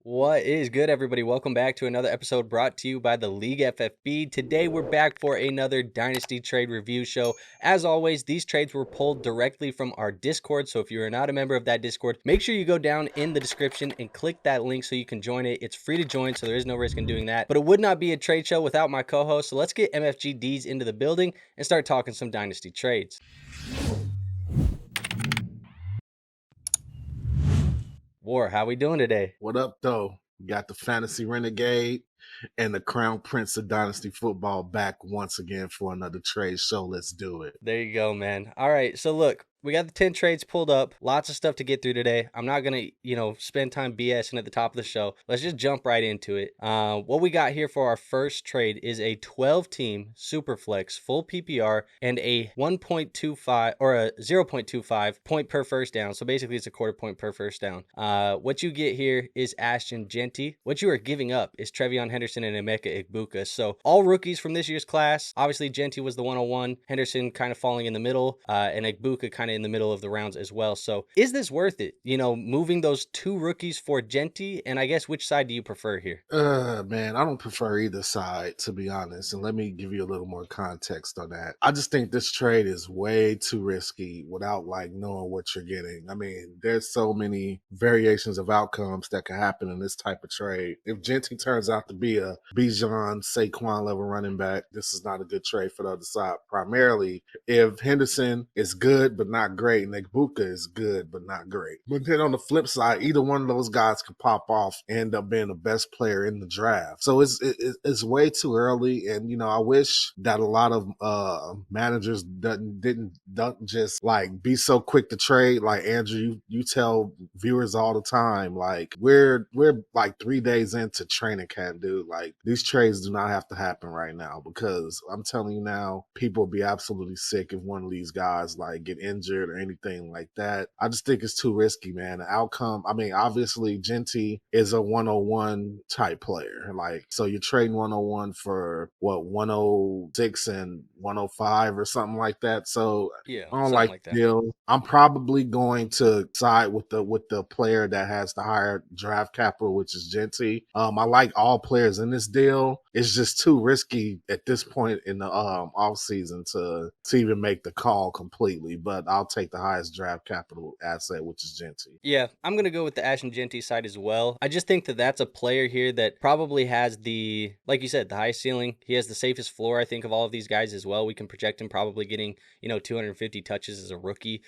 What is good, everybody? Welcome back to another episode brought to you by the League FFB. Today, we're back for another Dynasty trade review show. As always, these trades were pulled directly from our Discord, so if you are not a member of that Discord, make sure you go down in the description and click that link so you can join it. It's free to join, so there is no risk in doing that. But it would not be a trade show without my co-host, so let's get MFGDs into the building and start talking some Dynasty trades. War, how we doing today? What up, though? You got the Fantasy Renegade and the Crown Prince of Dynasty Football back once again for another trade show. Let's do it. There you go, man. All right, so look, we got the 10 trades pulled up. Lots of stuff to get through today. I'm not going to, spend time BSing at the top of the show. Let's just jump right into it. What we got here for our first trade is a 12-team Superflex full PPR and a 1.25 or a 0.25 point per first down. So basically, it's a quarter point per first down. What you get here is Ashton, Jeanty. What you are giving up is TreVeyon, Henderson, and Emeka, Egbuka. So all rookies from this year's class. Obviously, Jeanty was the 101. Henderson kind of falling in the middle, and Egbuka kind of in the middle of the rounds as well. So is this worth it? Moving those two rookies for Jeanty, and I guess which side do you prefer here? Man, I don't prefer either side, to be honest. And let me give you a little more context on that. I just think this trade is way too risky without knowing what you're getting. I mean, there's so many variations of outcomes that can happen in this type of trade. If Jeanty turns out to be a Bijan, Saquon level running back, this is not a good trade for the other side. Primarily, if Henderson is good but not great, and Egbuka is good but not great. But then on the flip side, either one of those guys could pop off and end up being the best player in the draft. So it's way too early, and I wish that a lot of managers don't just be so quick to trade. Like Andrew, you tell viewers all the time, we're 3 days into training camp, dude. These trades do not have to happen right now, because I'm telling you now, people will be absolutely sick if one of these guys get injured or anything like that. I just think it's too risky, man. The outcome, I mean, obviously Jeanty is a 101 type player. So you're trading 101 for what, 106 and 105 or something like that. So Yeah, I don't something like like the that. deal. I'm probably going to side with the player that has the higher draft capital, which is Jeanty. I like all players in this deal. It's just too risky at this point in the off season to even make the call completely. But I'll take the highest draft capital asset, which is Jeanty. Yeah, I'm going to go with the Ashton Jeanty side as well. I just think that that's a player here that probably has the, like you said, the highest ceiling. He has the safest floor, I think, of all of these guys as well. We can project him probably getting, 250 touches as a rookie.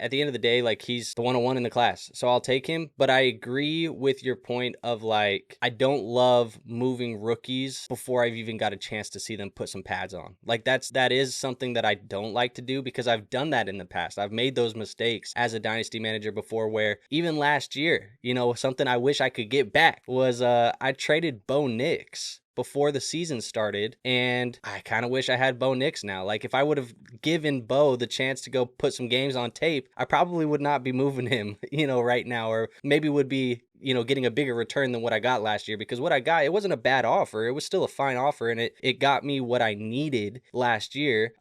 At the end of the day, he's the 101 in the class. So I'll take him. But I agree with your point of I don't love moving rookies before I've even got a chance to see them put some pads on. That is something that I don't like to do, because I've done that in the past. I've made those mistakes as a dynasty manager before, where even last year, something I wish I could get back was I traded Bo Nix before the season started, and I kind of wish I had Bo Nix now. If I would have given Bo the chance to go put some games on tape, I probably would not be moving him, right now, or maybe would be getting a bigger return than what I got last year, because what I got, it wasn't a bad offer. It was still a fine offer, and it got me what I needed last year.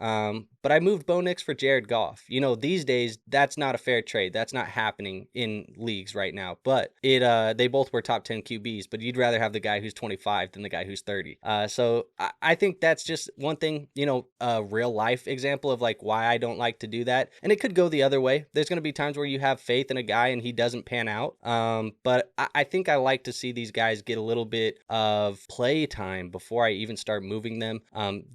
But I moved Bo Nix for Jared Goff. These days, that's not a fair trade. That's not happening in leagues right now. But they both were top 10 QBs, but you'd rather have the guy who's 25 than the guy who's 30. So I think that's just one thing, a real life example of why I don't like to do that. And it could go the other way. There's going to be times where you have faith in a guy and he doesn't pan out. But I think I like to see these guys get a little bit of play time before I even start moving them.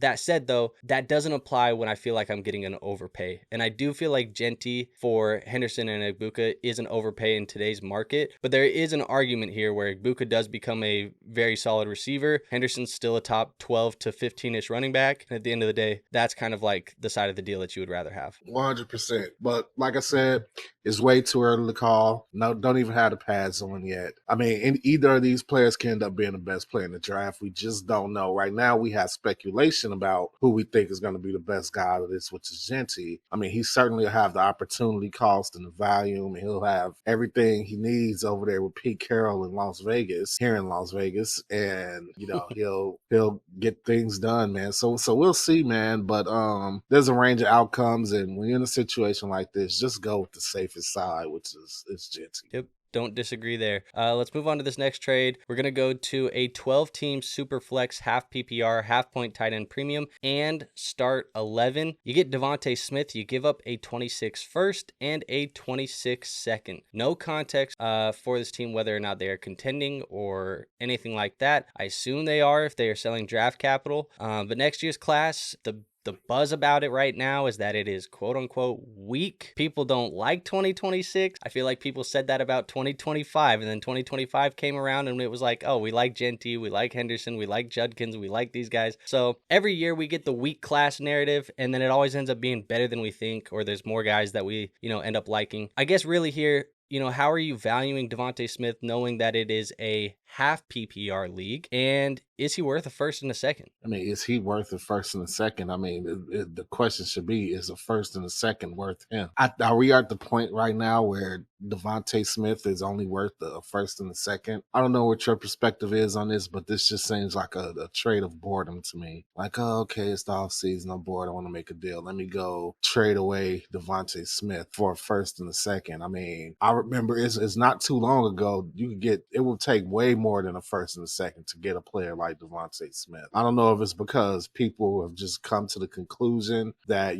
That said, though, that doesn't apply when I feel like I'm getting an overpay. And I do feel like Jeanty for Henderson and Egbuka is an overpay in today's market. But there is an argument here where Egbuka does become a very solid receiver. Henderson's still a top 12 to 15-ish running back. And at the end of the day, that's kind of the side of the deal that you would rather have. 100%. But like I said, it's way too early to call. No, don't even have the pads on yet. I mean, either of these players can end up being the best player in the draft. We just don't know. Right now, we have speculation about who we think is going to be the best guy out of this, which is Jeanty. I mean, he certainly will have the opportunity cost and the volume, and he'll have everything he needs over there with Pete Carroll in Las Vegas, here in Las Vegas, and he'll get things done, man. So we'll see, man. But there's a range of outcomes, and when you're in a situation like this, just go with the safest side, which is Jeanty. Yep. Don't disagree there. Let's move on to this next trade. We're going to go to a 12-team super flex, half PPR, half point tight end premium, and start 11. You get Devonta Smith. You give up a 26 first and a 26 second. No context for this team, whether or not they are contending or anything like that. I assume they are if they are selling draft capital. But next year's class, the buzz about it right now is that it is quote unquote weak. People don't like 2026. I feel like people said that about 2025, and then 2025 came around and it was like, oh, we like Jeanty, we like Henderson, we like Judkins, we like these guys. So every year we get the weak class narrative, and then it always ends up being better than we think, or there's more guys that we, end up liking. I guess really here, how are you valuing Devonta Smith knowing that it is a half PPR league? And is he worth a first and a second? I mean, is he worth a first and a second? I mean, the question should be, is a first and a second worth him? Are we at the point right now where Devonta Smith is only worth a first and a second? I don't know what your perspective is on this, but this just seems like a trade of boredom to me. Like, oh, okay, it's the offseason. I'm bored. I want to make a deal. Let me go trade away Devonta Smith for a first and a second. I mean, I remember it's not too long ago, you could get, it will take way more than a first and a second to get a player like Devonta Smith. I don't know if it's because people have just come to the conclusion that,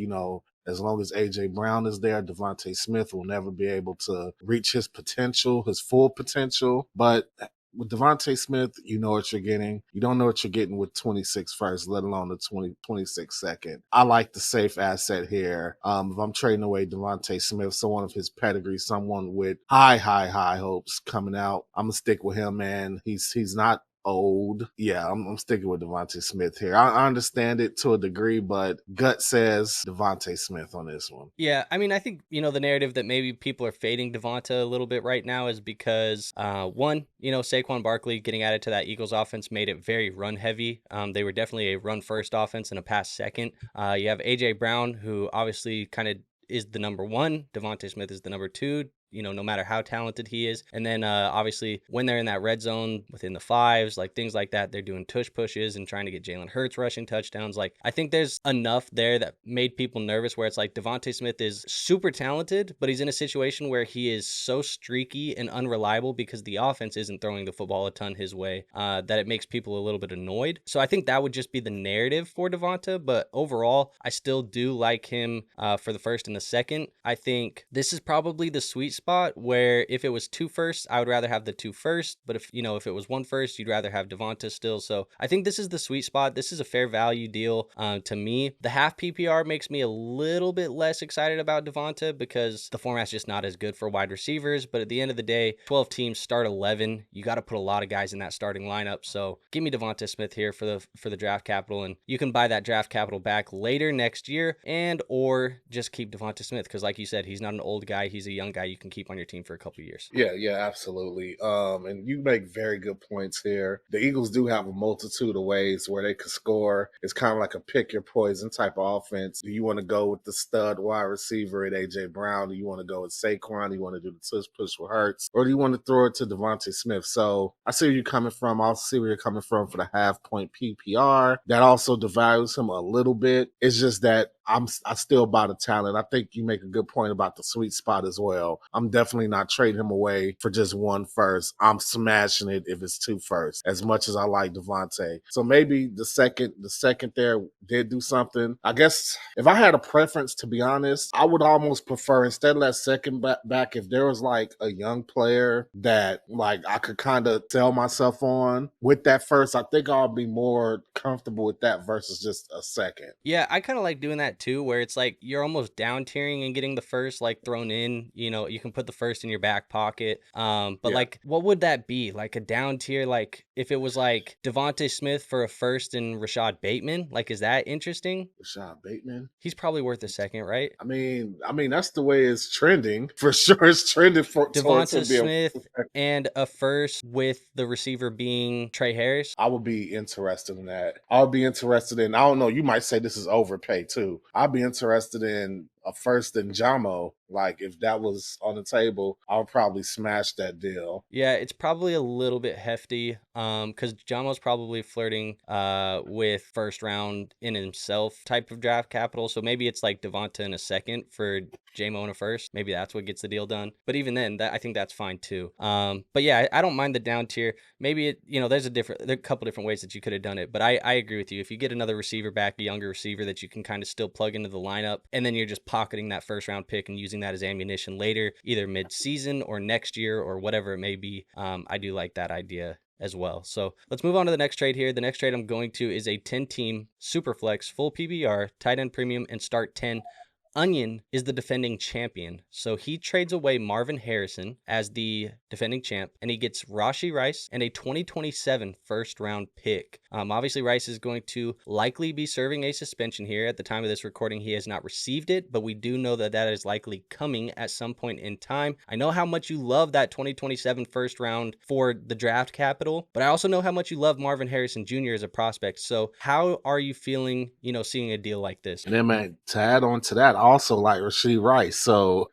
as long as A.J. Brown is there, Devonta Smith will never be able to reach his potential, his full potential. But with Devonta Smith, you know what you're getting. You don't know what you're getting with 26 first, let alone the 26 second. I like the safe asset here. If I'm trading away Devonta Smith, someone of his pedigree, someone with high hopes coming out, I'm going to stick with him, man. He's not old. Yeah, I'm sticking with Devonta Smith here. I understand it to a degree, but gut says Devonta Smith on this one. Yeah, I mean, I think, the narrative that maybe people are fading Devonta a little bit right now is because, one, Saquon Barkley getting added to that Eagles offense made it very run heavy. They were definitely a run first offense and a pass second. You have A.J. Brown, who obviously kind of is the number one. Devonta Smith is the number two. No matter how talented he is. And then obviously when they're in that red zone within the fives, like things like that, they're doing tush pushes and trying to get Jalen Hurts rushing touchdowns. Like, I think there's enough there that made people nervous where it's like Devonta Smith is super talented, but he's in a situation where he is so streaky and unreliable because the offense isn't throwing the football a ton his way, that it makes people a little bit annoyed. So I think that would just be the narrative for Devonta, but overall, I still do like him for the first and the second. I think this is probably the sweet spot where if it was 2 firsts, I would rather have the 2 first, but if it was 1 first, you'd rather have Devonta still. So I think this is the sweet spot. This is a fair value deal to me. The half PPR makes me a little bit less excited about Devonta because the format's just not as good for wide receivers, but at the end of the day, 12 teams start 11. You got to put a lot of guys in that starting lineup. So give me Devonta Smith here for the draft capital, and you can buy that draft capital back later next year and or just keep Devonta Smith because like you said, he's not an old guy. He's a young guy you can keep on your team for a couple of years. Yeah, absolutely. And you make very good points here. The Eagles do have a multitude of ways where they could score. It's kind of like a pick your poison type of offense. Do you want to go with the stud wide receiver at A.J. Brown? Do you want to go with Saquon? Do you want to do the tush push with Hurts? Or do you want to throw it to Devonta Smith? So I see where you're coming from. I'll see where you're coming from for the half point PPR. That also devalues him a little bit. It's just that I still buy the talent. I think you make a good point about the sweet spot as well. I'm definitely not trading him away for just 1 first. I'm smashing it if it's 2 firsts, as much as I like Devonta. So maybe the second there did do something. I guess if I had a preference, to be honest, I would almost prefer instead of that second back, if there was like a young player that like I could kind of sell myself on with that first, I think I'll be more comfortable with that versus just a second. Yeah, I kind of like doing that too, where it's like you're almost down tiering and getting the first like thrown in. You can put the first in your back pocket. But Yeah. like, what would that be? Like a down tier? Like if it was like Devonta Smith for a first and Rashad Bateman, like is that interesting? Rashad Bateman. He's probably worth a second, right? I mean, that's the way it's trending for sure. It's trending towards Devonta to be Smith and a first with the receiver being Trey Harris. I would be interested in that. I would be interested in, I don't know, you might say this is overpay too. I'd be interested in a first in Jamo. Like if that was on the table, I would probably smash that deal. Yeah, it's probably a little bit hefty, because Jamo's probably flirting with first round in himself type of draft capital. So maybe it's like Devonta in a second for JMO in a first. Maybe that's what gets the deal done. But even then, I think that's fine too. But yeah, I don't mind the down tier. Maybe there's a couple different ways that you could have done it. But I agree with you. If you get another receiver back, a younger receiver that you can kind of still plug into the lineup, and then you're just pocketing that first round pick and using that as ammunition later, either mid season or next year or whatever it may be. I do like that idea as well. So let's move on to the next trade here. The next trade I'm going to is a 10-team super flex, full PBR, tight end premium, and start 10. Onion is the defending champion. So he trades away Marvin Harrison as the defending champ, and he gets Rashee Rice and a 2027 first round pick. Obviously, Rice is going to likely be serving a suspension here. At the time of this recording, he has not received it, but we do know that that is likely coming at some point in time. I know how much you love that 2027 first round for the draft capital, but I also know how much you love Marvin Harrison Jr. as a prospect. So how are you feeling, seeing a deal like this? And then, man, to add on to that, I also like Rashee Rice. So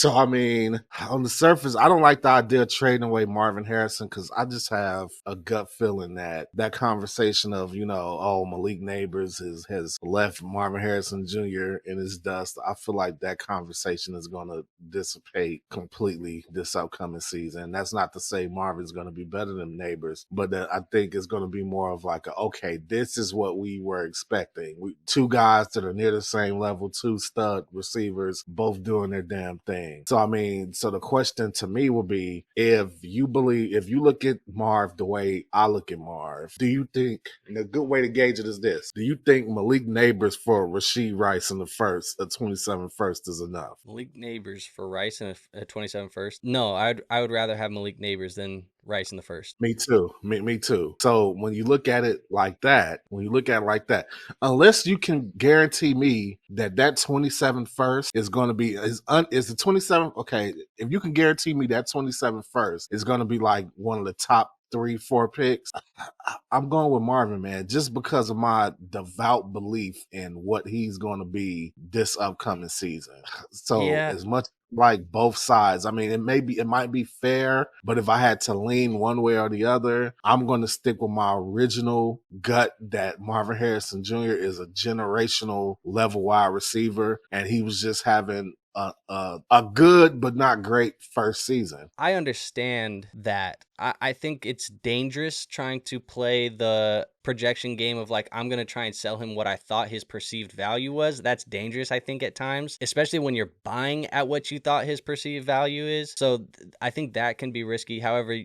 I mean, on the surface, I don't like the idea of trading away Marvin Harrison because I just have a gut feeling that conversation of, oh, Malik Neighbors has left Marvin Harrison Jr. in his dust. I feel like that conversation is going to dissipate completely this upcoming season. And that's not to say Marvin's going to be better than Neighbors, but I think it's going to be more of like, okay, this is what we were expecting. Two guys that are near the same level, two stud receivers, both doing their damn thing. So, I mean, the question to me would be, if you look at Marv the way I look at Marv, do you think, and a good way to gauge it is this, do you think Malik Neighbors for Rashee Rice in the first, a 27 first is enough? Malik Neighbors for Rice and a 27 first? No, I would rather have Malik Neighbors than Rice in the first. Me too. Me too. So when you look at it like that, unless you can guarantee me that 27 first is going to be is the 27. Okay, if you can guarantee me that 27 first is going to be like one of the top 3-4 picks, I'm going with Marvin, man, just because of my devout belief in what he's going to be this upcoming season. So Yeah, as much like both sides, I mean, it might be fair, but if I had to lean one way or the other, I'm going to stick with my original gut that Marvin Harrison Jr. is a generational level wide receiver, and he was just having a good but not great first season. I understand that. I think it's dangerous trying to play the projection game of like, I'm going to try and sell him what I thought his perceived value was. That's dangerous, I think, at times, especially when you're buying at what you thought his perceived value is. So I think that can be risky. However,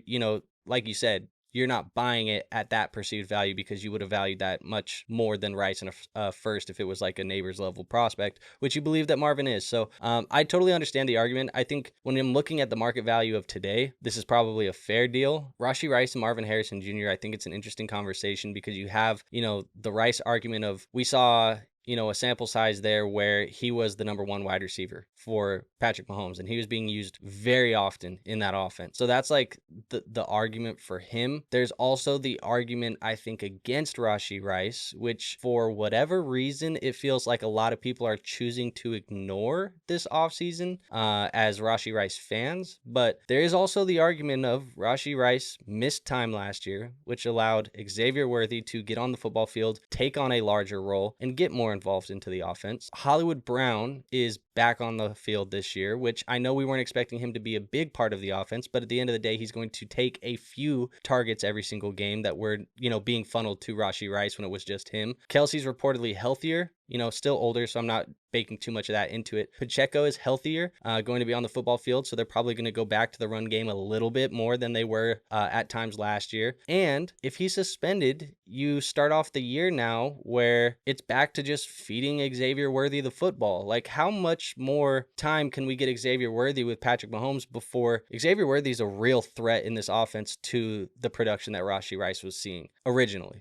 like you said, you're not buying it at that perceived value because you would have valued that much more than Rice in a first if it was like a Neighbors level prospect, which you believe that Marvin is. So I totally understand the argument. I think when I'm looking at the market value of today, this is probably a fair deal. Rashee Rice and Marvin Harrison Jr., I think it's an interesting conversation because you have, the Rice argument of we saw a sample size there where he was the number one wide receiver for Patrick Mahomes, and he was being used very often in that offense. So that's like the argument for him. There's also the argument, I think, against Rashee Rice, which for whatever reason, it feels like a lot of people are choosing to ignore this offseason as Rashee Rice fans. But there is also the argument of Rashee Rice missed time last year, which allowed Xavier Worthy to get on the football field, take on a larger role, and get more involved into the offense. Hollywood Brown is back on the field this year, which I know we weren't expecting him to be a big part of the offense, but at the end of the day, he's going to take a few targets every single game that were, being funneled to Rashee Rice when it was just him. Kelsey's reportedly healthier, still older, so I'm not baking too much of that into it. Pacheco is healthier, going to be on the football field, so they're probably going to go back to the run game a little bit more than they were at times last year. And if he's suspended, you start off the year now where it's back to just feeding Xavier Worthy the football. Like, how much more time can we get Xavier Worthy with Patrick Mahomes before Xavier Worthy is a real threat in this offense to the production that Rashee Rice was seeing originally?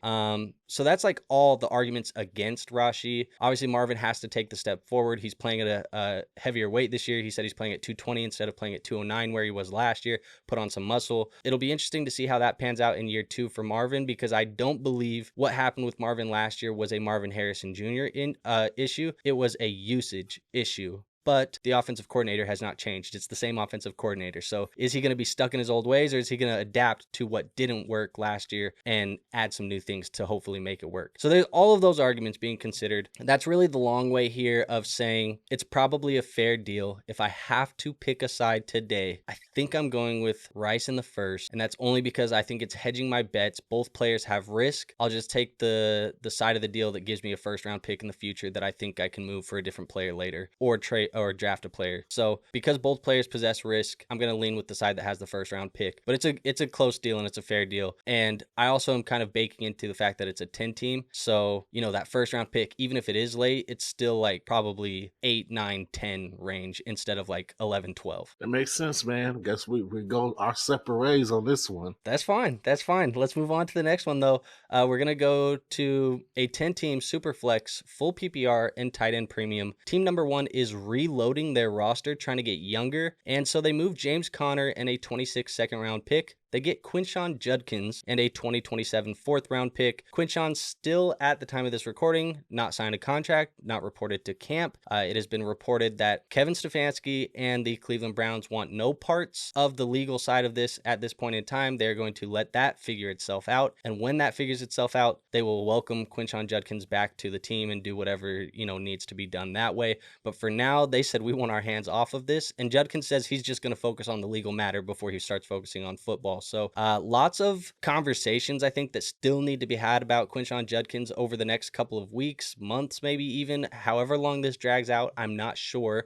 So that's like all the arguments against Rashee. Obviously, Marvin has to take the step forward. He's playing at a heavier weight this year. He said he's playing at 220 instead of playing at 209 where he was last year, put on some muscle. It'll be interesting to see how that pans out in year 2 for Marvin, because I don't believe what happened with Marvin last year was a Marvin Harrison Jr. issue. It was a usage issue but the offensive coordinator has not changed. It's the same offensive coordinator. So is he going to be stuck in his old ways, or is he going to adapt to what didn't work last year and add some new things to hopefully make it work? So there's all of those arguments being considered. That's really the long way here of saying it's probably a fair deal. If I have to pick a side today, I think I'm going with Rice in the first, and that's only because I think it's hedging my bets. Both players have risk. I'll just take the side of the deal that gives me a first round pick in the future that I think I can move for a different player later, or trade or draft a player. So because both players possess risk, I'm going to lean with the side that has the first round pick. But it's a close deal and it's a fair deal. And I also am kind of baking into the fact that it's a 10 team. So, that first round pick, even if it is late, it's still like probably 8, 9, 10 range instead of like 11, 12. That makes sense, man. Guess we go our separate ways on this one. That's fine. Let's move on to the next one, though. We're going to go to a 10-team super flex, full PPR, and tight end premium. Team number 1 is reloading their roster, trying to get younger. And so they moved James Conner and a 26 second round pick. They get Quinshon Judkins and a 2027 fourth round pick. Quinshon still, at the time of this recording, not signed a contract, not reported to camp. It has been reported that Kevin Stefanski and the Cleveland Browns want no parts of the legal side of this at this point in time. They're going to let that figure itself out. And when that figures itself out, they will welcome Quinshon Judkins back to the team and do whatever, needs to be done that way. But for now, they said we want our hands off of this. And Judkins says he's just going to focus on the legal matter before he starts focusing on football. So lots of conversations, I think, that still need to be had about Quinshon Judkins over the next couple of weeks, months, maybe even however long this drags out. I'm not sure.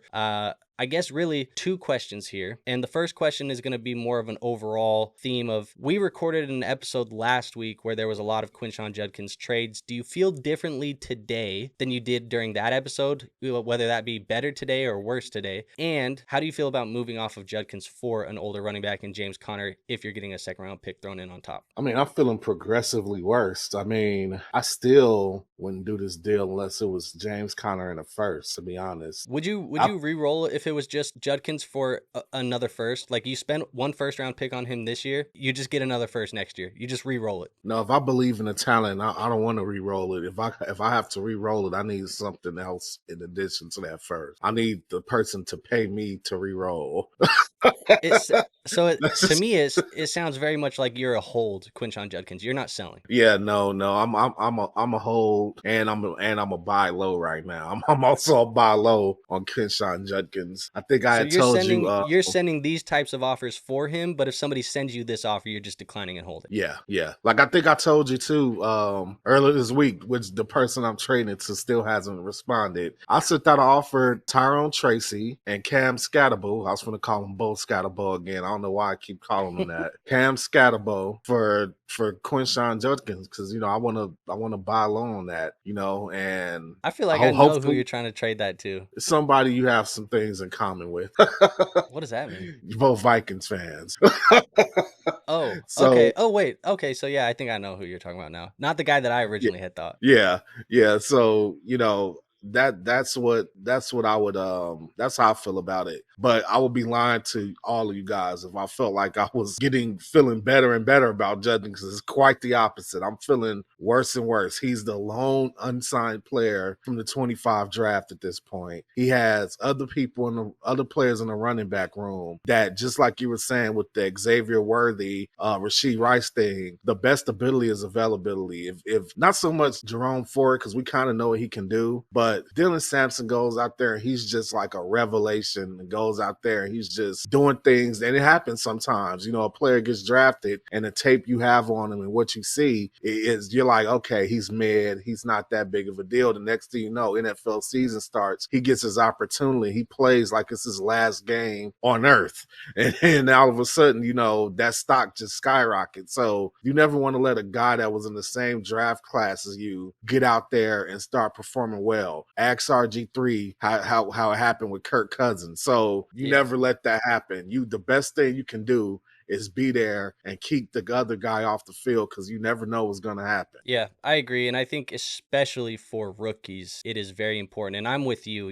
I guess really 2 questions here. And the first question is going to be more of an overall theme of, we recorded an episode last week where there was a lot of Quinshon Judkins trades. Do you feel differently today than you did during that episode, whether that be better today or worse today? And how do you feel about moving off of Judkins for an older running back in James Conner if you're getting a second round pick thrown in on top? I mean, I'm feeling progressively worse. I mean, I still wouldn't do this deal unless it was James Conner in the first, to be honest. Would you re-roll it if it was just Judkins for another first? Like, you spent 1 first round pick on him this year, you just get another first next year. You just re-roll it. No, if I believe in the talent, I don't want to re-roll it. If I have to re-roll it, I need something else in addition to that first. I need the person to pay me to re-roll. To me, it sounds very much like you're a hold, Quinshon Judkins. You're not selling. Yeah, no. I'm a hold, and I'm a buy low right now. I'm also a buy low on Quinshon Judkins. I think I told you. You're sending these types of offers for him, but if somebody sends you this offer, you're just declining and holding. Yeah. Like, I think I told you too earlier this week, which the person I'm trading to still hasn't responded. I sent out an offer Tyrone Tracy and Cam Scatterbo. I was going to call them both Scatterbo again. I don't know why I keep calling them that. Cam Scatterbo for Quinshon Judkins, because I want to buy low on that, and I feel like I know who you're trying to trade that to. Somebody you have some things in common with. What does that mean? You're both Vikings fans. Okay. Oh, wait. Okay, so yeah, I think I know who you're talking about now. Not the guy that I originally had thought. Yeah. So that's what I would that's how I feel about it. But I would be lying to all of you guys if I felt like I was feeling better and better about Judkins, because it's quite the opposite. I'm feeling worse and worse. He's the lone unsigned player from the 25 draft at this point. He has other players in the running back room that, just like you were saying with the Xavier Worthy, Rashee Rice thing, the best ability is availability. If not so much Jerome Ford, because we kind of know what he can do, but Dylan Sampson goes out there and he's just like a revelation, and goes out there and he's just doing things. And it happens sometimes, a player gets drafted and the tape you have on him and what you see is, you're like, okay, he's mid, he's not that big of a deal. The next thing you know, NFL season starts, he gets his opportunity, he plays like it's his last game on earth, and all of a sudden, that stock just skyrockets. So you never want to let a guy that was in the same draft class as you get out there and start performing well. Ask RG3 how it happened with Kirk Cousins. So you never let that happen. The best thing you can do is be there and keep the other guy off the field because you never know what's going to happen. Yeah, I agree. And I think especially for rookies, it is very important. And I'm with you.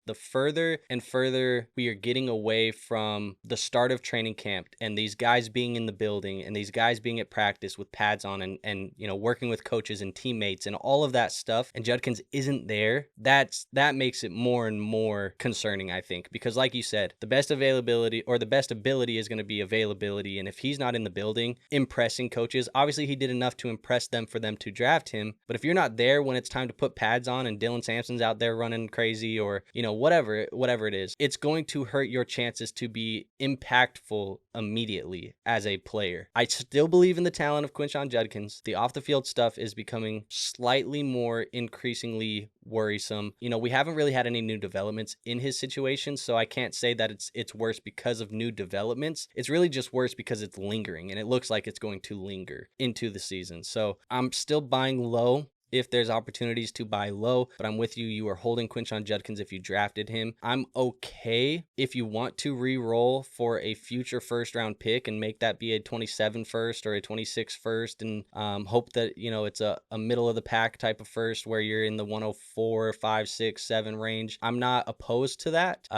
The further and further we are getting away from the start of training camp and these guys being in the building and these guys being at practice with pads on and working with coaches and teammates and all of that stuff, and Judkins isn't there, that makes it more and more concerning, I think. Because like you said, the best availability or the best ability is going to be availability. And if he's not in the building impressing coaches, obviously he did enough to impress them for them to draft him. But if you're not there when it's time to put pads on and Dylan Sampson's out there running crazy or, whatever it is, it's going to hurt your chances to be impactful immediately as a player. I still believe in the talent of Quinshon Judkins. The off the field stuff is becoming slightly more increasingly worrisome. We haven't really had any new developments in his situation, so I can't say that it's worse because of new developments. It's really just worse because it's lingering, and it looks like it's going to linger into the season. So I'm still buying low if there's opportunities to buy low, but I'm with you. You are holding Quinshon Judkins if you drafted him. I'm okay if you want to re-roll for a future first round pick and make that be a 27 first or a 26 first and hope that, it's a middle of the pack type of first where you're in the 104, 5, 6, 7 range. I'm not opposed to that.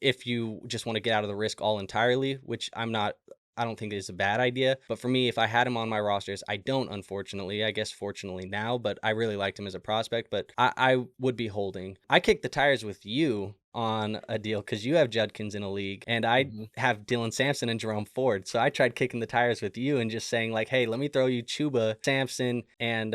If you just want to get out of the risk all entirely, which I don't think it's a bad idea. But for me, if I had him on my rosters, I don't, unfortunately. I guess fortunately now, but I really liked him as a prospect. But I would be holding. I kicked the tires with you on a deal because you have Judkins in a league and I have Dylan Sampson and Jerome Ford. So I tried kicking the tires with you and just saying like, hey, let me throw you Chuba, Sampson, and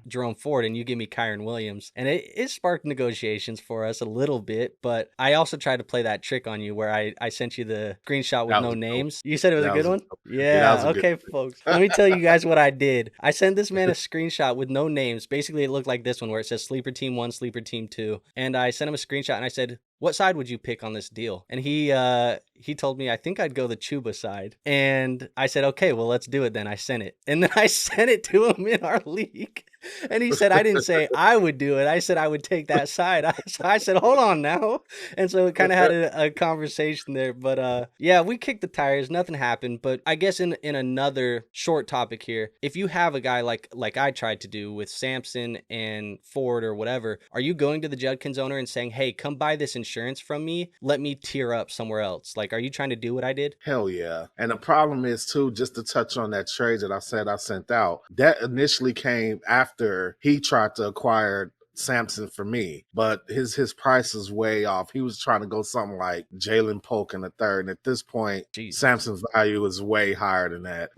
Jerome Ford, and you give me Kyron Williams. And it sparked negotiations for us a little bit, but I also tried to play that trick on you where I sent you the screenshot with no names. You said it was a good one? Yeah, okay, folks. Let me tell you guys what I did. I sent this man a screenshot with no names. Basically, it looked like this one where it says Sleeper Team 1, Sleeper Team 2. And I sent him a screenshot and I said, what side would you pick on this deal? And he told me, I think I'd go the Chuba side. And I said, okay, well, let's do it then. I sent it. And then I sent it to him in our league. And he said, I didn't say I would do it. I said I would take that side. So I said, hold on now. And so it kind of had a conversation there. But yeah, we kicked the tires. Nothing happened. But I guess in another short topic here, if you have a guy like I tried to do with Sampson and Ford or whatever, are you going to the Judkins owner and saying, hey, come buy this insurance from me? Let me tier up somewhere else. Like, are you trying to do what I did? Hell yeah. And the problem is, too, just to touch on that trade that I said I sent out, that initially came after he tried to acquire Sampson for me, but his price is way off. He was trying to go something like Jalen Polk in the third, and at this point, Sampson's value is way higher than that.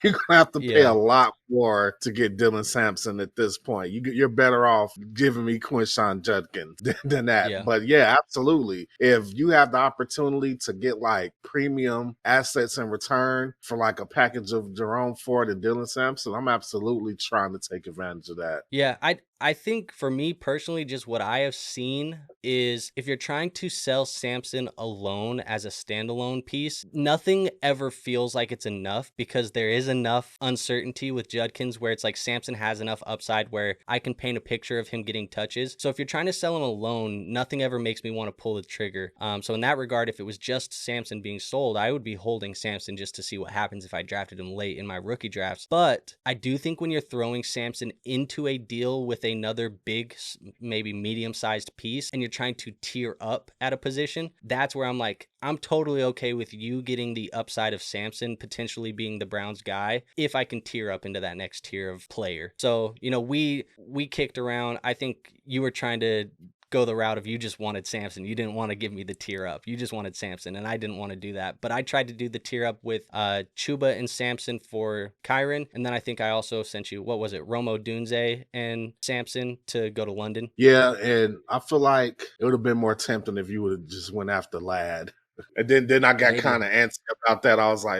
You're gonna have to pay a lot more to get Dylan Sampson at this point. You're better off giving me Quinshon Judkins than that. Yeah. But yeah, absolutely. If you have the opportunity to get like premium assets in return for like a package of Jerome Ford and Dylan Sampson, I'm absolutely trying to take advantage of that. Yeah, I think for me personally, just what I have seen is if you're trying to sell Sampson alone as a standalone piece, nothing ever feels like it's enough because there is enough uncertainty with Judkins where it's like Sampson has enough upside where I can paint a picture of him getting touches. So if you're trying to sell him alone, nothing ever makes me want to pull the trigger. So in that regard, if it was just Sampson being sold, I would be holding Sampson just to see what happens if I drafted him late in my rookie drafts. But I do think when you're throwing Sampson into a deal with another big, maybe medium-sized piece, and you're trying to tier up at a position, that's where I'm like, I'm totally okay with you getting the upside of Sampson potentially being the Browns guy if I can tier up into that next tier of player. So, we kicked around. I think you were trying to go the route of you just wanted Sampson. You didn't want to give me the tier up. You just wanted Sampson, and I didn't want to do that. But I tried to do the tier up with Chuba and Sampson for Kyron, and then I think I also sent you, what was it, Romo Dunze and Sampson to go to London. Yeah, and I feel like it would have been more tempting if you would have just went after Ladd. And then I got kind of antsy about that. I was like,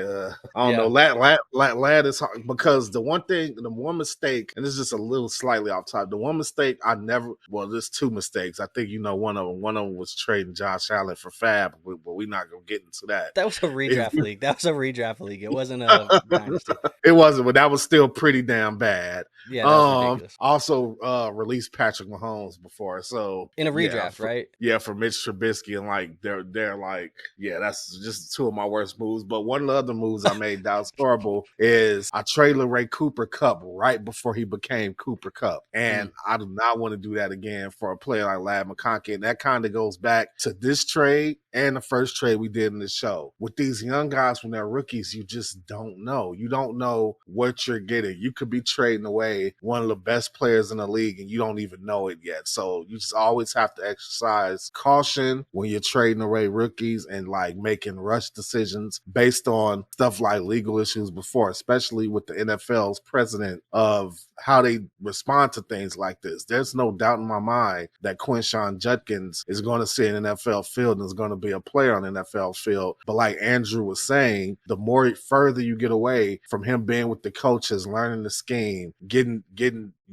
I don't know. Ladd is hard because the one mistake, and this is just a little slightly off top. The one mistake there's two mistakes. I think one of them. One of them was trading Josh Allen for Fab, but we're not gonna get into that. That was a redraft league. It wasn't a dynasty. It wasn't, but that was still pretty damn bad. Yeah, that was ridiculous. Also released Patrick Mahomes before, so in a redraft, right? Yeah, for Mitch Trubisky, and like they're like Yeah, that's just two of my worst moves. But one of the other moves I made that was horrible is I traded Ray Cooper Cup right before he became Cooper Cup. And I do not want to do that again for a player like Ladd McConkey. And that kind of goes back to this trade and the first trade we did in the show. With these young guys, when they're rookies, you just don't know. You don't know what you're getting. You could be trading away one of the best players in the league and you don't even know it yet. So you just always have to exercise caution when you're trading away rookies and like making rush decisions based on stuff like legal issues before, especially with the NFL's president of how they respond to things like this. There's no doubt in my mind that Quinshon Judkins is going to see an NFL field and is going to be a player on the NFL field. But like Andrew was saying, the more further you get away from him being with the coaches, learning the scheme, getting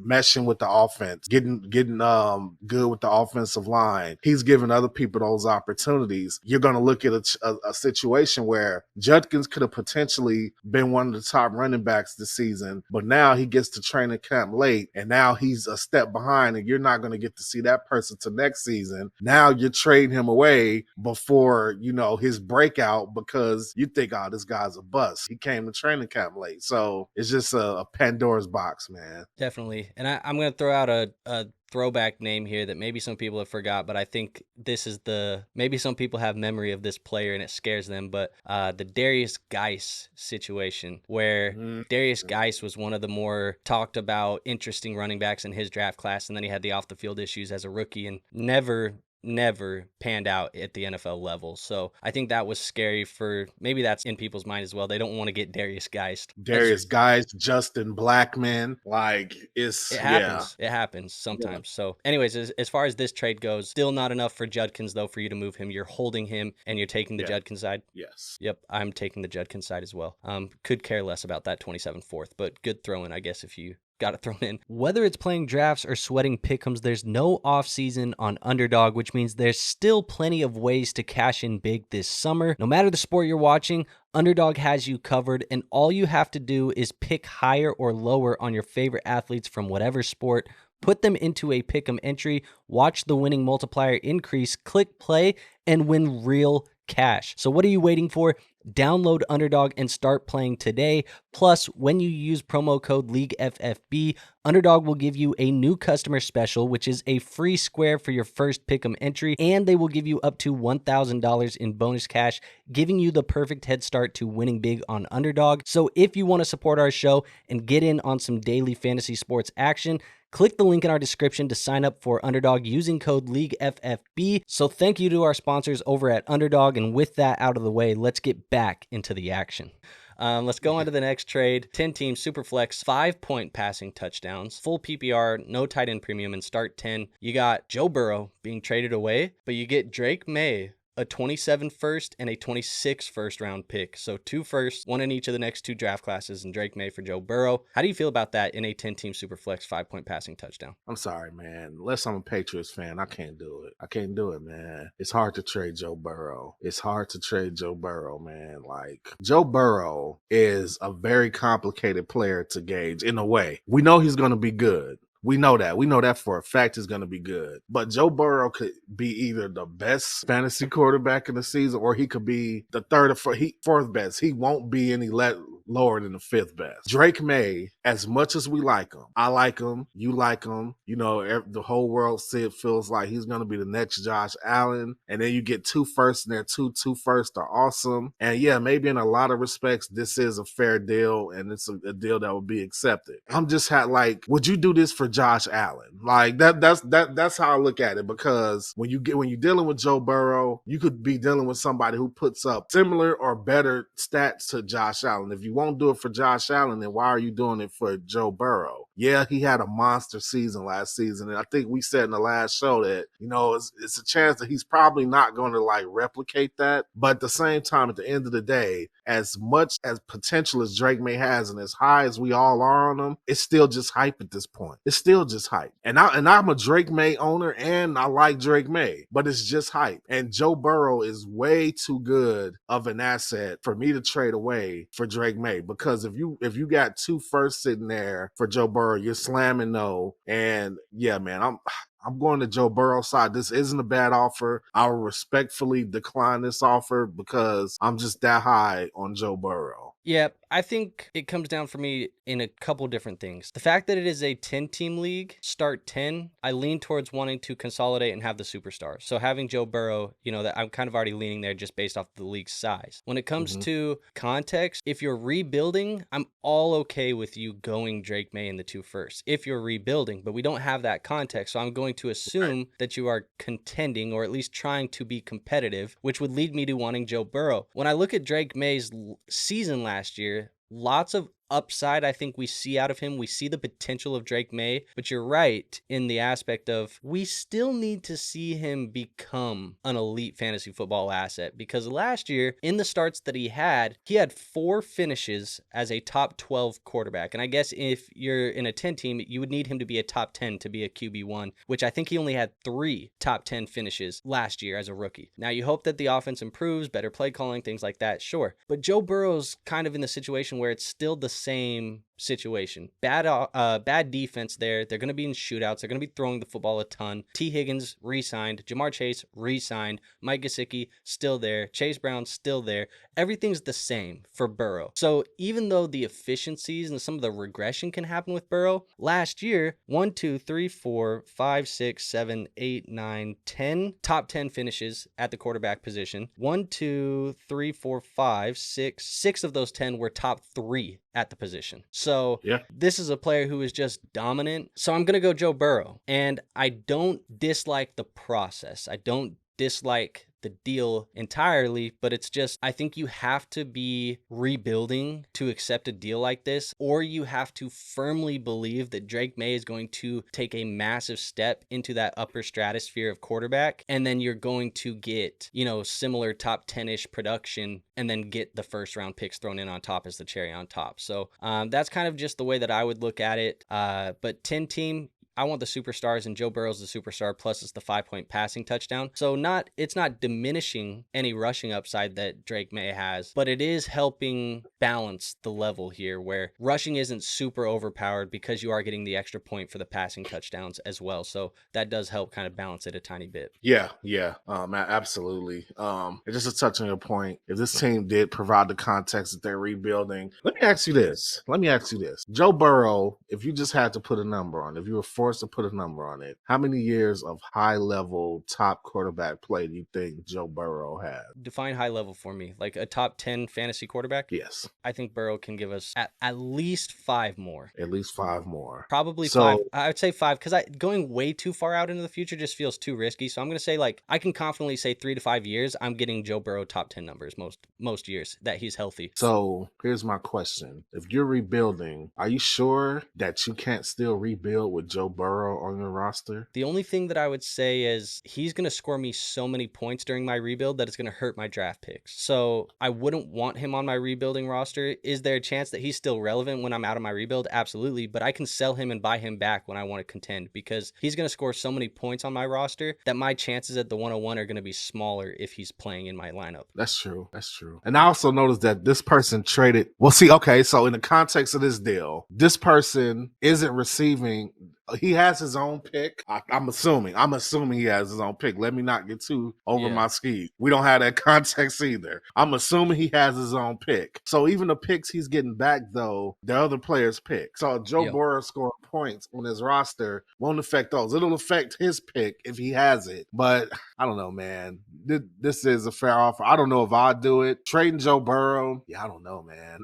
meshing with the offense, getting good with the offensive line, he's giving other people those opportunities. You're going to look at a situation where Judkins could have potentially been one of the top running backs this season, but now he gets to training camp late, and now he's a step behind, and you're not going to get to see that person till next season. Now you're trading him away before, his breakout because you think, oh, this guy's a bust. He came to training camp late. So it's just a Pandora's box, man. Definitely. And I'm going to throw out a throwback name here that maybe some people have forgot, but I think this is maybe some people have memory of this player and it scares them, but the Darius Geis situation, where Darius Geis was one of the more talked about, interesting running backs in his draft class, and then he had the off the field issues as a rookie and never panned out at the NFL level. So I think that was scary maybe that's in people's mind as well. They don't want to get Darius Geist. Justin Blackman. Like it happens. Yeah. It happens sometimes. Yeah. So anyways, as far as this trade goes, still not enough for Judkins though for you to move him. You're holding him and you're taking the Judkins side. Yes. Yep. I'm taking the Judkins side as well. Could care less about that 27-4th, but good throw in, I guess, if you got it thrown in. Whether it's playing drafts or sweating pick'ems, there's no off season on Underdog, which means there's still plenty of ways to cash in big this summer. No matter the sport you're watching, Underdog has you covered, and all you have to do is pick higher or lower on your favorite athletes from whatever sport. Put them into a pick'em entry, watch the winning multiplier increase, click play, and win real cash. So what are you waiting for? Download Underdog and start playing today. Plus, when you use promo code LEAGUEFFB, Underdog will give you a new customer special, which is a free square for your first pick'em entry, and they will give you up to $1,000 in bonus cash, giving you the perfect head start to winning big on Underdog. So if you want to support our show and get in on some daily fantasy sports action, click the link in our description to sign up for Underdog using code LEAGUEFFB. So thank you to our sponsors over at Underdog, and with that out of the way, let's get back into the action. Let's go on to the next trade. 10-team Superflex, 5-point passing touchdowns, full PPR, no tight end premium, and start 10. You got Joe Burrow being traded away, but you get Drake Maye, a 27 first and a 26 first round pick. So 2 firsts, one in each of the next 2 draft classes, and Drake Maye for Joe Burrow. How do you feel about that in a 10-team Superflex 5-point passing touchdown? I'm sorry, man. Unless I'm a Patriots fan, I can't do it. I can't do it, man. It's hard to trade Joe Burrow. Man. Like, Joe Burrow is a very complicated player to gauge in a way. We know he's going to be good. We know that. We know that for a fact is going to be good. But Joe Burrow could be either the best fantasy quarterback in the season, or he could be the third or fourth best. He won't be any lower than the 5th best. Drake Maye, as much as we like him, I like him, you like him, the whole world feels like he's going to be the next Josh Allen. And then you get 2 firsts, and their two firsts are awesome. And yeah, maybe in a lot of respects, this is a fair deal, and it's a deal that would be accepted. I'm just would you do this for Josh Allen? Like that's how I look at it, because when you're dealing with Joe Burrow, you could be dealing with somebody who puts up similar or better stats to Josh Allen. If you won't do it for Josh Allen, then why are you doing it for Joe Burrow? Yeah, he had a monster season last season, and I think we said in the last show that it's a chance that he's probably not going to replicate that. But at the same time, at the end of the day, as much as potential as Drake Maye has, and as high as we all are on him, it's still just hype at this point. It's still just hype. And I'm a Drake Maye owner, and I like Drake Maye, but it's just hype. And Joe Burrow is way too good of an asset for me to trade away for Drake Maye, because if you got 2 firsts sitting there for Joe Burrow, you're slamming no. And yeah, man, I'm going to Joe Burrow's side. This isn't a bad offer. I'll respectfully decline this offer because I'm just that high on Joe Burrow. Yeah, I think it comes down for me in a couple different things. The fact that it is a 10-team league, start 10, I lean towards wanting to consolidate and have the superstars. So having Joe Burrow, that I'm kind of already leaning there just based off the league's size. When it comes to context, if you're rebuilding, I'm all okay with you going Drake Maye in the 2 first. If you're rebuilding, but we don't have that context, so I'm going to assume that you are contending or at least trying to be competitive, which would lead me to wanting Joe Burrow. When I look at Drake Maye's season last year, lots of upside I think we see out of him. We see the potential of Drake Maye, but you're right in the aspect of we still need to see him become an elite fantasy football asset, because last year in the starts that he had 4 finishes as a top 12 quarterback. And I guess if you're in a 10 team, you would need him to be a top 10 to be a QB1, which I think he only had 3 top 10 finishes last year as a rookie. Now you hope that the offense improves, better play calling, things like that, sure. But Joe Burrow's kind of in the situation where it's still the same situation. Bad defense there. They're going to be in shootouts. They're going to be throwing the football a ton. T. Higgins re-signed. Jamar Chase re-signed. Mike Gesicki still there. Chase Brown still there. Everything's the same for Burrow. So even though the efficiencies and some of the regression can happen with Burrow, last year, 1, 2, 3, 4, 5, 6, 7, 8, 9, 10 top 10 finishes at the quarterback position. 1, 2, 3, 4, 5, 6. 6 of those 10 were top 3 at the position. So this is a player who is just dominant. So I'm going to go Joe Burrow. And I don't dislike the process. I don't dislike the deal entirely, but it's just, I think you have to be rebuilding to accept a deal like this, or you have to firmly believe that Drake Maye is going to take a massive step into that upper stratosphere of quarterback, and then you're going to get, similar top 10-ish production and then get the first round picks thrown in on top as the cherry on top. So that's kind of just the way that I would look at it. But 10 team, I want the superstars, and Joe Burrow's the superstar, plus it's the 5-point passing touchdown. So it's not diminishing any rushing upside that Drake Maye has, but it is helping balance the level here where rushing isn't super overpowered because you are getting the extra point for the passing touchdowns as well. So that does help kind of balance it a tiny bit. Yeah, absolutely. And just to touch on your point, if this team did provide the context that they're rebuilding, let me ask you this. Joe Burrow, if you just had to put a number on, if you were forced to put a number on it, how many years of high-level top quarterback play do you think Joe Burrow had? Define high level for me. Like a top 10 fantasy quarterback? Yes. I think Burrow can give us at least 5 more. At least 5 more. Probably 5. I would say 5 because going way too far out into the future just feels too risky. So I'm going to say, I can confidently say 3 to 5 years, I'm getting Joe Burrow top 10 numbers most years that he's healthy. So here's my question. If you're rebuilding, are you sure that you can't still rebuild with Joe Burrow on your roster? The only thing that I would say is he's going to score me so many points during my rebuild that it's going to hurt my draft picks. So I wouldn't want him on my rebuilding roster. Is there a chance that he's still relevant when I'm out of my rebuild? Absolutely. But I can sell him and buy him back when I want to contend, because he's going to score so many points on my roster that my chances at the 101 are going to be smaller if he's playing in my lineup. That's true. And I also noticed that this person traded. Well, see, okay, so in the context of this deal, this person isn't receiving. He has his own pick. I'm assuming he has his own pick. Let me not get too over my skis. We don't have that context either. I'm assuming he has his own pick. So even the picks he's getting back, though, the other players' pick. So Joe Burrow scoring points on his roster won't affect those. It'll affect his pick if he has it. But I don't know, man. This is a fair offer. I don't know if I'd do it. Trading Joe Burrow, I don't know, man.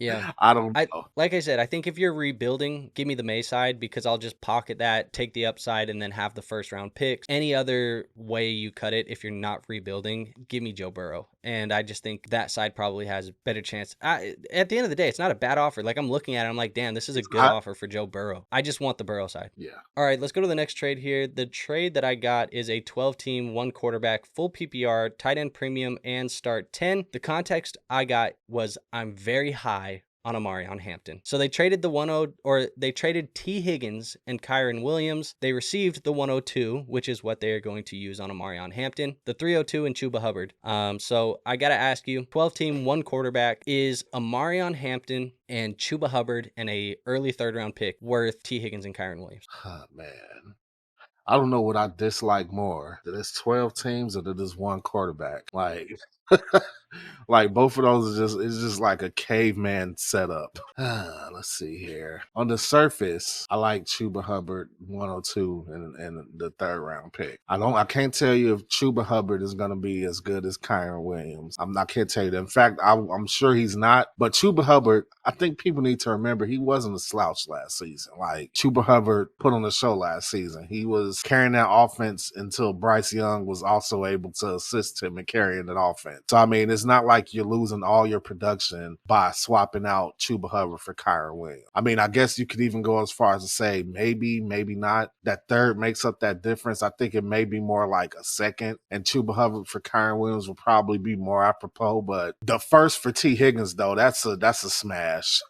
Yeah. I don't know. Like I said, I think if you're rebuilding, give me the Maye side, because I'll just pocket that, take the upside, and then have the first round picks. Any other way you cut it, if you're not rebuilding, give me Joe Burrow. And I just think that side probably has a better chance. At the end of the day, it's not a bad offer. I'm looking at it, I'm like, damn, this is a good offer for Joe Burrow. I just want the Burrow side. Yeah. All right, let's go to the next trade here. The trade that I got is a 12-team, 1 quarterback, full PPR, tight end premium, and start 10. The context I got was I'm very high on Omarion Hampton. So they traded they traded T. Higgins and Kyron Williams. They received the 102, which is what they are going to use on Omarion Hampton, the 302 and Chuba Hubbard. So I got to ask you, 12-team, 1 quarterback, is Omarion Hampton and Chuba Hubbard and a early 3rd round pick worth T. Higgins and Kyron Williams? Oh, man. I don't know what I dislike more. That it's 12 teams or that there's one quarterback. Like like both of those are just it's just like a caveman setup. Let's see here. On the surface, I like Chuba Hubbard 102 and the third round pick. I can't tell you if Chuba Hubbard is gonna be as good as Kyron Williams. I can't tell you that. In fact, I'm sure he's not. But Chuba Hubbard, I think people need to remember he wasn't a slouch last season. Like Chuba Hubbard put on the show last season. He was carrying that offense until Bryce Young was also able to assist him in carrying that offense. So I mean, it's not like you're losing all your production by swapping out Chuba Hubbard for Kyron Williams. I mean, I guess you could even go as far as to say maybe not. That third makes up that difference. I think it may be more like a second, and Chuba Hubbard for Kyron Williams will probably be more apropos. But the first for T. Higgins, though, that's a smash.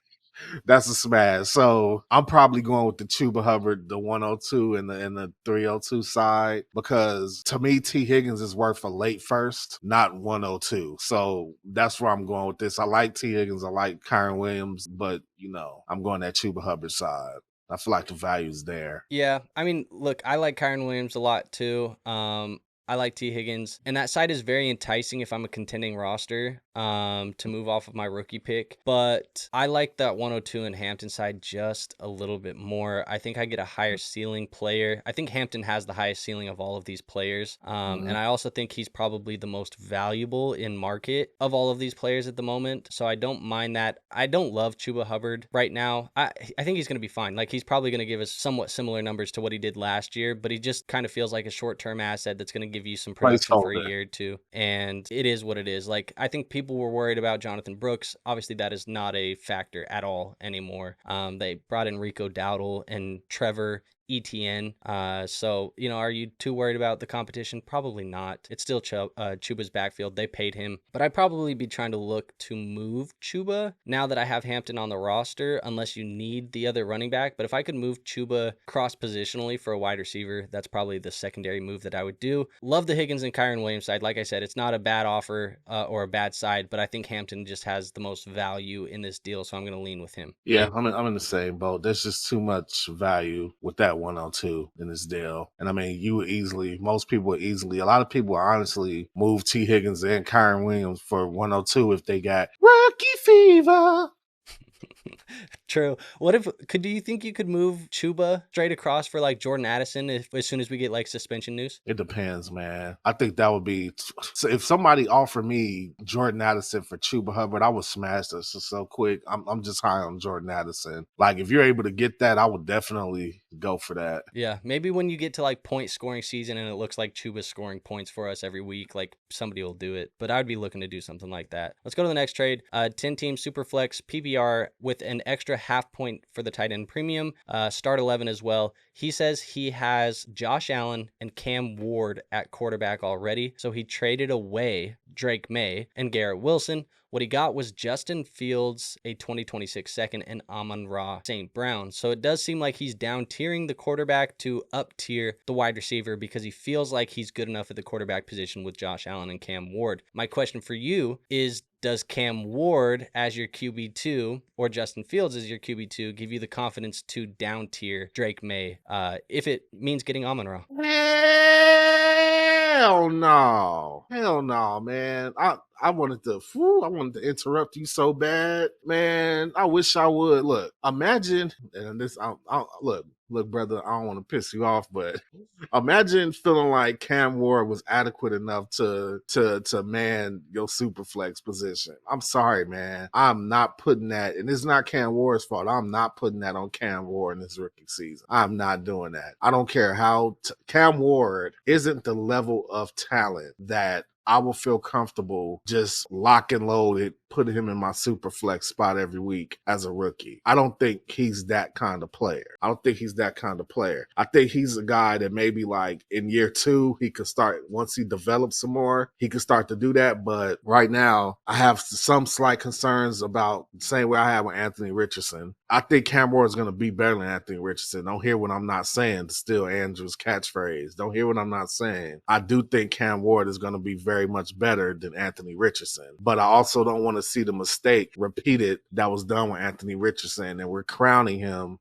That's a smash. So I'm probably going with the Chuba Hubbard, the 102 and the 302 side, because to me, T. Higgins is worth a late first, not 102. So that's where I'm going with this. I like T. Higgins. I like Kyron Williams, but I'm going that Chuba Hubbard side. I feel like the value's there. Yeah, I mean, look, I like Kyron Williams a lot too. I like T. Higgins, and that side is very enticing if I'm a contending roster to move off of my rookie pick. But I like that 102 and Hampton side just a little bit more. I think I get a higher ceiling player. I think Hampton has the highest ceiling of all of these players, and I also think he's probably the most valuable in market of all of these players at the moment. So I don't mind that. I don't love Chuba Hubbard right now. I think he's going to be fine. Like, he's probably going to give us somewhat similar numbers to what he did last year, but he just kind of feels like a short-term asset that's going to give you some production for a year or two, and it is what it is. Like, I think people were worried about Jonathan Brooks. Obviously, that is not a factor at all anymore. They brought in Rico Dowdle and Trevor Etienne. So, are you too worried about the competition? Probably not. It's still Chuba's backfield. They paid him, but I'd probably be trying to look to move Chuba now that I have Hampton on the roster, unless you need the other running back. But if I could move Chuba cross positionally for a wide receiver, that's probably the secondary move that I would do. Love the Higgins and Kyron Williams side. Like I said, it's not a bad offer or a bad side, but I think Hampton just has the most value in this deal, so I'm going to lean with him. Yeah, I'm in the same boat. There's just too much value with that 102 in this deal. And I mean, most people would easily, a lot of people honestly move T. Higgins and Kyron Williams for 102 if they got rookie fever. True. Do you think you could move Chuba straight across for like Jordan Addison as soon as we get like suspension news? It depends, man. I think that would be, so if somebody offered me Jordan Addison for Chuba Hubbard, I would smash this so quick. I'm just high on Jordan Addison. Like, if you're able to get that, I would definitely go for that. Yeah, maybe when you get to like point scoring season and it looks like Chuba's scoring points for us every week, like somebody will do it. But I'd be looking to do something like that. Let's go to the next trade. 10-team Superflex PPR with an extra half point for the tight end premium. Start 11 as well. He says he has Josh Allen and Cam Ward at quarterback already, so he traded away Drake Maye and Garrett Wilson. What he got was Justin Fields, a 2026 second, and Amon-Ra St. Brown. So it does seem like he's down tiering the quarterback to up tier the wide receiver because he feels like he's good enough at the quarterback position with Josh Allen and Cam Ward. My question for you is, does Cam Ward as your QB2 or Justin Fields as your QB2 give you the confidence to down tier Drake Maye if it means getting Amon-Ra? Hell no. Hell no, man. I wanted to interrupt you so bad, man. I wish I would. Look, imagine, and this, look, brother, I don't want to piss you off, but imagine feeling like Cam Ward was adequate enough to man your super flex position. I'm sorry, man. I'm not putting that, and it's not Cam Ward's fault. I'm not putting that on Cam Ward in his rookie season. I'm not doing that. I don't care how Cam Ward isn't the level of talent that I will feel comfortable just lock and loaded, putting him in my super flex spot every week as a rookie. I don't think he's that kind of player. I think he's a guy that maybe like in year 2, he could start, once he develops some more, he could start to do that. But right now, I have some slight concerns about the same way I have with Anthony Richardson. I think Cam Ward is going to be better than Anthony Richardson. Don't hear what I'm not saying. To steal Andrew's catchphrase. Don't hear what I'm not saying. I do think Cam Ward is going to be very much better than Anthony Richardson. But I also don't want to see the mistake repeated that was done with Anthony Richardson. And we're crowning him,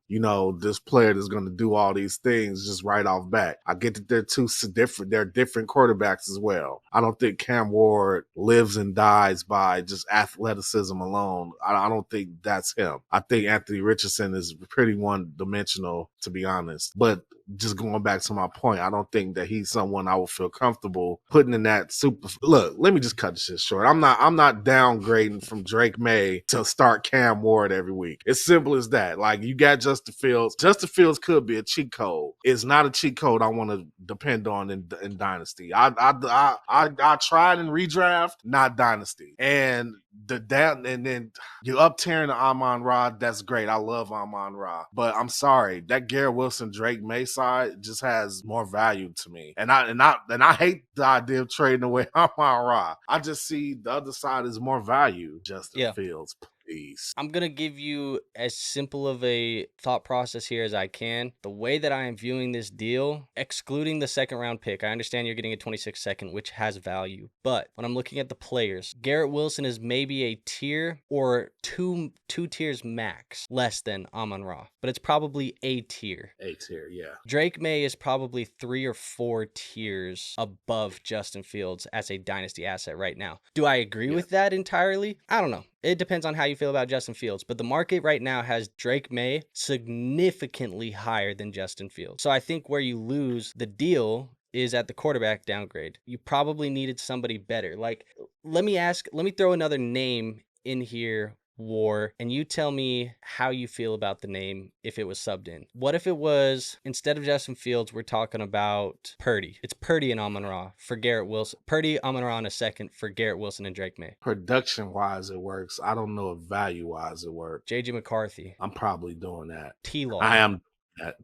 this player that's going to do all these things just right off bat. I get that they're different quarterbacks as well. I don't think Cam Ward lives and dies by just athleticism alone. I don't think that's him. I think Anthony Richardson is pretty one-dimensional, to be honest. But just going back to my point, I don't think that he's someone I would feel comfortable putting in that super. Look, let me just cut this shit short. I'm not downgrading from Drake Maye to start Cam Ward every week. It's simple as that. Like, you got Justin Fields. Justin Fields could be a cheat code. It's not a cheat code I want to depend on in Dynasty. I tried in redraft, not Dynasty. And then you up tearing the Amon-Ra. That's great. I love Amon-Ra, but I'm sorry, that Garrett Wilson Drake Maye side just has more value to me. And I hate the idea of trading away Amon-Ra. I just see the other side is more value. Justin Fields. Please. I'm going to give you as simple of a thought process here as I can. The way that I am viewing this deal, excluding the second round pick, I understand you're getting a 26 second, which has value. But when I'm looking at the players, Garrett Wilson is maybe a tier or two tiers max less than Amon-Ra, but it's probably a tier. A tier, yeah. Drake Maye is probably 3 or 4 tiers above Justin Fields as a dynasty asset right now. Do I agree with that entirely? I don't know. It depends on how you feel about Justin Fields, but the market right now has Drake Maye significantly higher than Justin Fields. So I think where you lose the deal is at the quarterback downgrade. You probably needed somebody better. Like, let me throw another name in here, War, and you tell me how you feel about the name if it was subbed in. What if it was, instead of Justin Fields, we're talking about Purdy? It's Purdy and Amon-Ra for Garrett Wilson. Purdy, Amon-Ra in a second for Garrett Wilson and Drake Maye. Production-wise, it works. I don't know if value-wise it works. JJ McCarthy. I'm probably doing that. T-Law. I am that.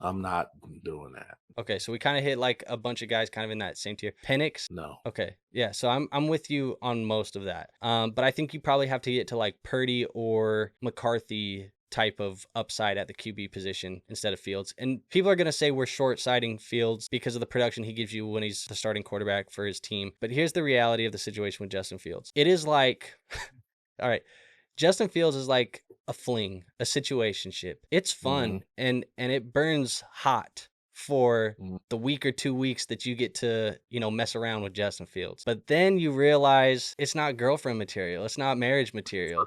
I'm not doing that. Okay, so we kind of hit like a bunch of guys kind of in that same tier. Penix? No. Okay, yeah, so I'm with you on most of that. But I think you probably have to get to like Purdy or McCarthy type of upside at the QB position instead of Fields. And people are going to say we're short-sighting Fields because of the production he gives you when he's the starting quarterback for his team. But here's the reality of the situation with Justin Fields. It is like, all right, Justin Fields is like a fling, a situationship. It's fun and it burns hot for the week or 2 weeks that you get to, mess around with Justin Fields. But then you realize it's not girlfriend material. It's not marriage material.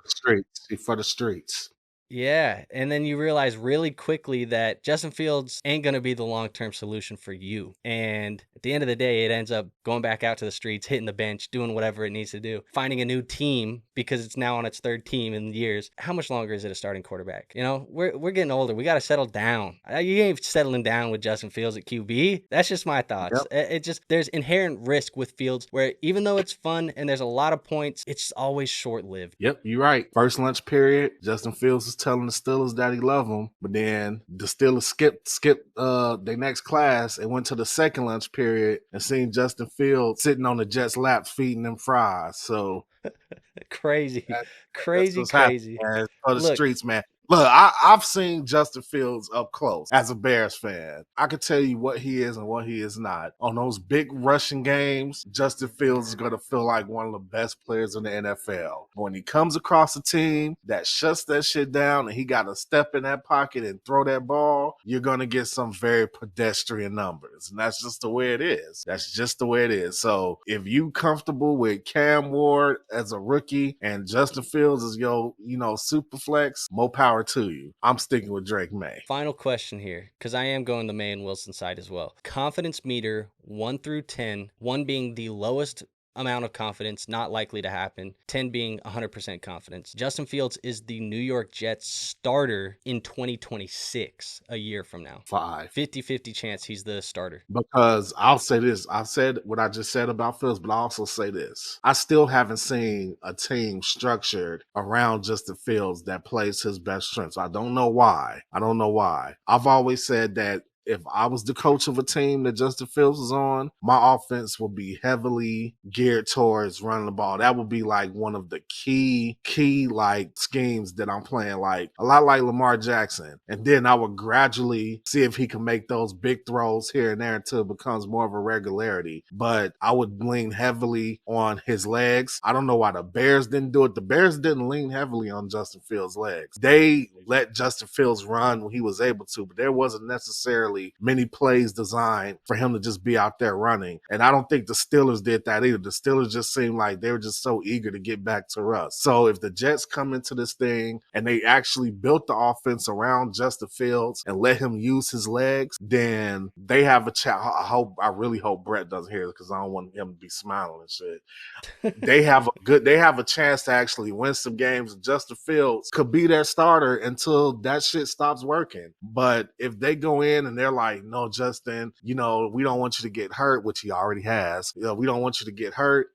For the streets. Yeah, and then you realize really quickly that Justin Fields ain't going to be the long-term solution for you. And at the end of the day, it ends up going back out to the streets, hitting the bench, doing whatever it needs to do, finding a new team because it's now on its third team in years. How much longer is it a starting quarterback? We're getting older. We got to settle down. You ain't settling down with Justin Fields at QB. That's just my thoughts. Yep. There's inherent risk with Fields where even though it's fun and there's a lot of points, it's always short-lived. Yep, you're right. First lunch period, Justin Fields is telling the Steelers that he love them, but then the Steelers skipped their next class and went to the second lunch period and seen Justin Fields sitting on the Jets' lap feeding them fries. So crazy. For the streets, man. Look, I've seen Justin Fields up close as a Bears fan. I can tell you what he is and what he is not. On those big rushing games, Justin Fields is going to feel like one of the best players in the NFL. When he comes across a team that shuts that shit down and he got to step in that pocket and throw that ball, you're going to get some very pedestrian numbers. And that's just the way it is. That's just the way it is. So if you comfortable with Cam Ward as a rookie and Justin Fields as your, super flex, more power to you. I'm sticking with Drake Maye. Final question here, because I am going the Maye and Wilson side as well. Confidence meter 1 through 10, 1 being the lowest amount of confidence, not likely to happen, 10 being 100% confidence. Justin Fields is the New York Jets starter in 2026, a year from now. 50-50 chance he's the starter. Because I'll say this, I've said what I just said about Fields, but I also say this. I still haven't seen a team structured around Justin Fields that plays his best strengths. I don't know why. I've always said that if I was the coach of a team that Justin Fields was on, my offense would be heavily geared towards running the ball. That would be like one of the key like schemes that I'm playing, like a lot like Lamar Jackson. And then I would gradually see if he can make those big throws here and there until it becomes more of a regularity. But I would lean heavily on his legs. I don't know why the Bears didn't do it. The Bears didn't lean heavily on Justin Fields' legs. They let Justin Fields run when he was able to, but there wasn't necessarily many plays designed for him to just be out there running. And I don't think the Steelers did that either. The Steelers just seemed like they were just so eager to get back to Russ. So if the Jets come into this thing and they actually built the offense around Justin Fields and let him use his legs, then they have a chance. I really hope Brett doesn't hear this because I don't want him to be smiling and shit. They have a chance to actually win some games. Justin Fields could be their starter until that shit stops working. But if they go in and they're like, no, Justin, we don't want you to get hurt, which he already has. We don't want you to get hurt.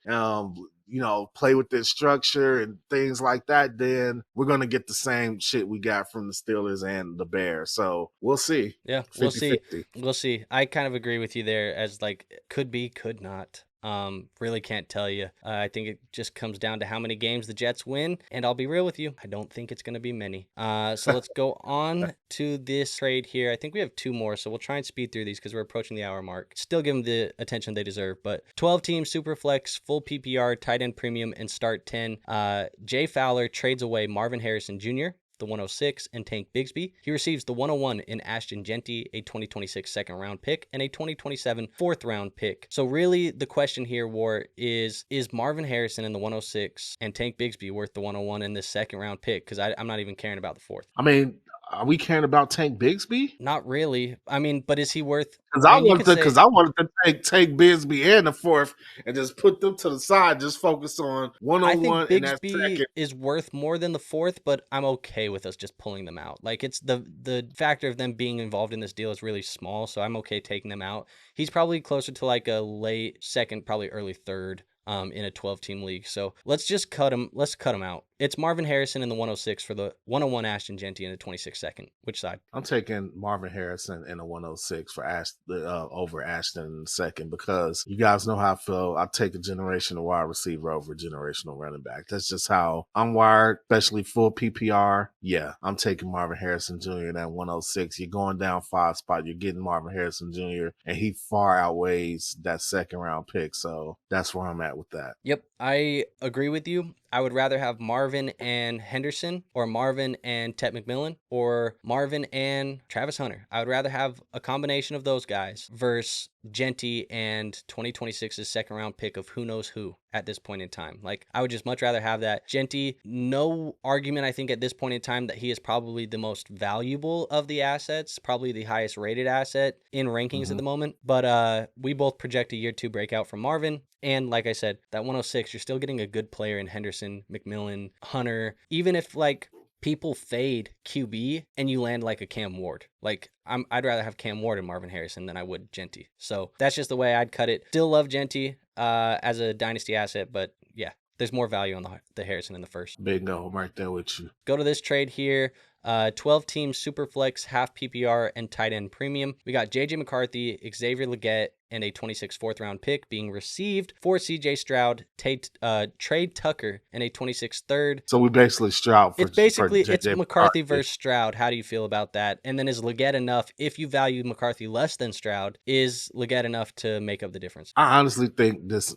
Play with this structure and things like that, then we're going to get the same shit we got from the Steelers and the Bears. So we'll see. Yeah, 50, we'll see. 50. We'll see. I kind of agree with you there as like could be, could not. Really can't tell you. I think it just comes down to how many games the Jets win, and I'll be real with you, I don't think it's going to be many. So let's go on to this trade here. I think we have two more, so we'll try and speed through these because we're approaching the hour mark. Still give them the attention they deserve, but 12-team Superflex, full PPR, tight end premium, and start 10. Jay Fowler trades away Marvin Harrison Jr., the 106, and Tank Bigsby. He receives the 101 in Ashton, Jeanty, a 2026 second-round pick, and a 2027 fourth-round pick. So really, the question here, War, is Marvin Harrison in the 106 and Tank Bigsby worth the 101 in this second-round pick? Because I'm not even caring about the fourth. I mean, are we caring about Tank Bigsby? Not really. I mean, but is he worth? Because I wanted to take Bigsby and the fourth and just put them to the side, just focus on 101 I think and that Bigsby second. is worth more than the fourth, but I'm okay with us just pulling them out. Like it's the factor of them being involved in this deal is really small, so I'm okay taking them out. He's probably closer to like a late second, probably early third. In a 12-team league. So let's just cut him. Let's cut him out. It's Marvin Harrison in the 106 for the 101 Ashton Jeanty in the 26 second. Which side? I'm taking Marvin Harrison in the 106 for over Ashton in the second because you guys know how I feel. I take a generational wide receiver over a generational running back. That's just how I'm wired, especially full PPR. Yeah, I'm taking Marvin Harrison Jr. in that 106. You're going down 5 spot. You're getting Marvin Harrison Jr. and he far outweighs that second round pick. So that's where I'm at with that. Yep, I agree with you. I would rather have Marvin and Henderson or Marvin and Tet McMillan or Marvin and Travis Hunter. I would rather have a combination of those guys versus Jeanty and 2026's second round pick of who knows who at this point in time. Like I would just much rather have that. Jeanty, no argument I think at this point in time that he is probably the most valuable of the assets, probably the highest rated asset in rankings at the moment. But we both project a year 2 breakout from Marvin. And like I said, that 106, you're still getting a good player in Henderson, McMillan, Hunter. Even if like people fade QB and you land like a Cam Ward, like I'd rather have Cam Ward and Marvin Harrison than I would Jeanty. So that's just the way I'd cut it. Still love Jeanty as a dynasty asset, but yeah, there's more value on the Harrison in the first. Bingo, I'm right there with you. Go to this trade here. 12-team Superflex, half PPR, and tight end premium. We got JJ McCarthy, Xavier Legette, and a 26 fourth-round pick being received for CJ Stroud, Trey Tucker, and a 26 third. So we basically Stroud. It's McCarthy versus Stroud. How do you feel about that? And then is Legette enough? If you value McCarthy less than Stroud, is Legette enough to make up the difference? I honestly think this.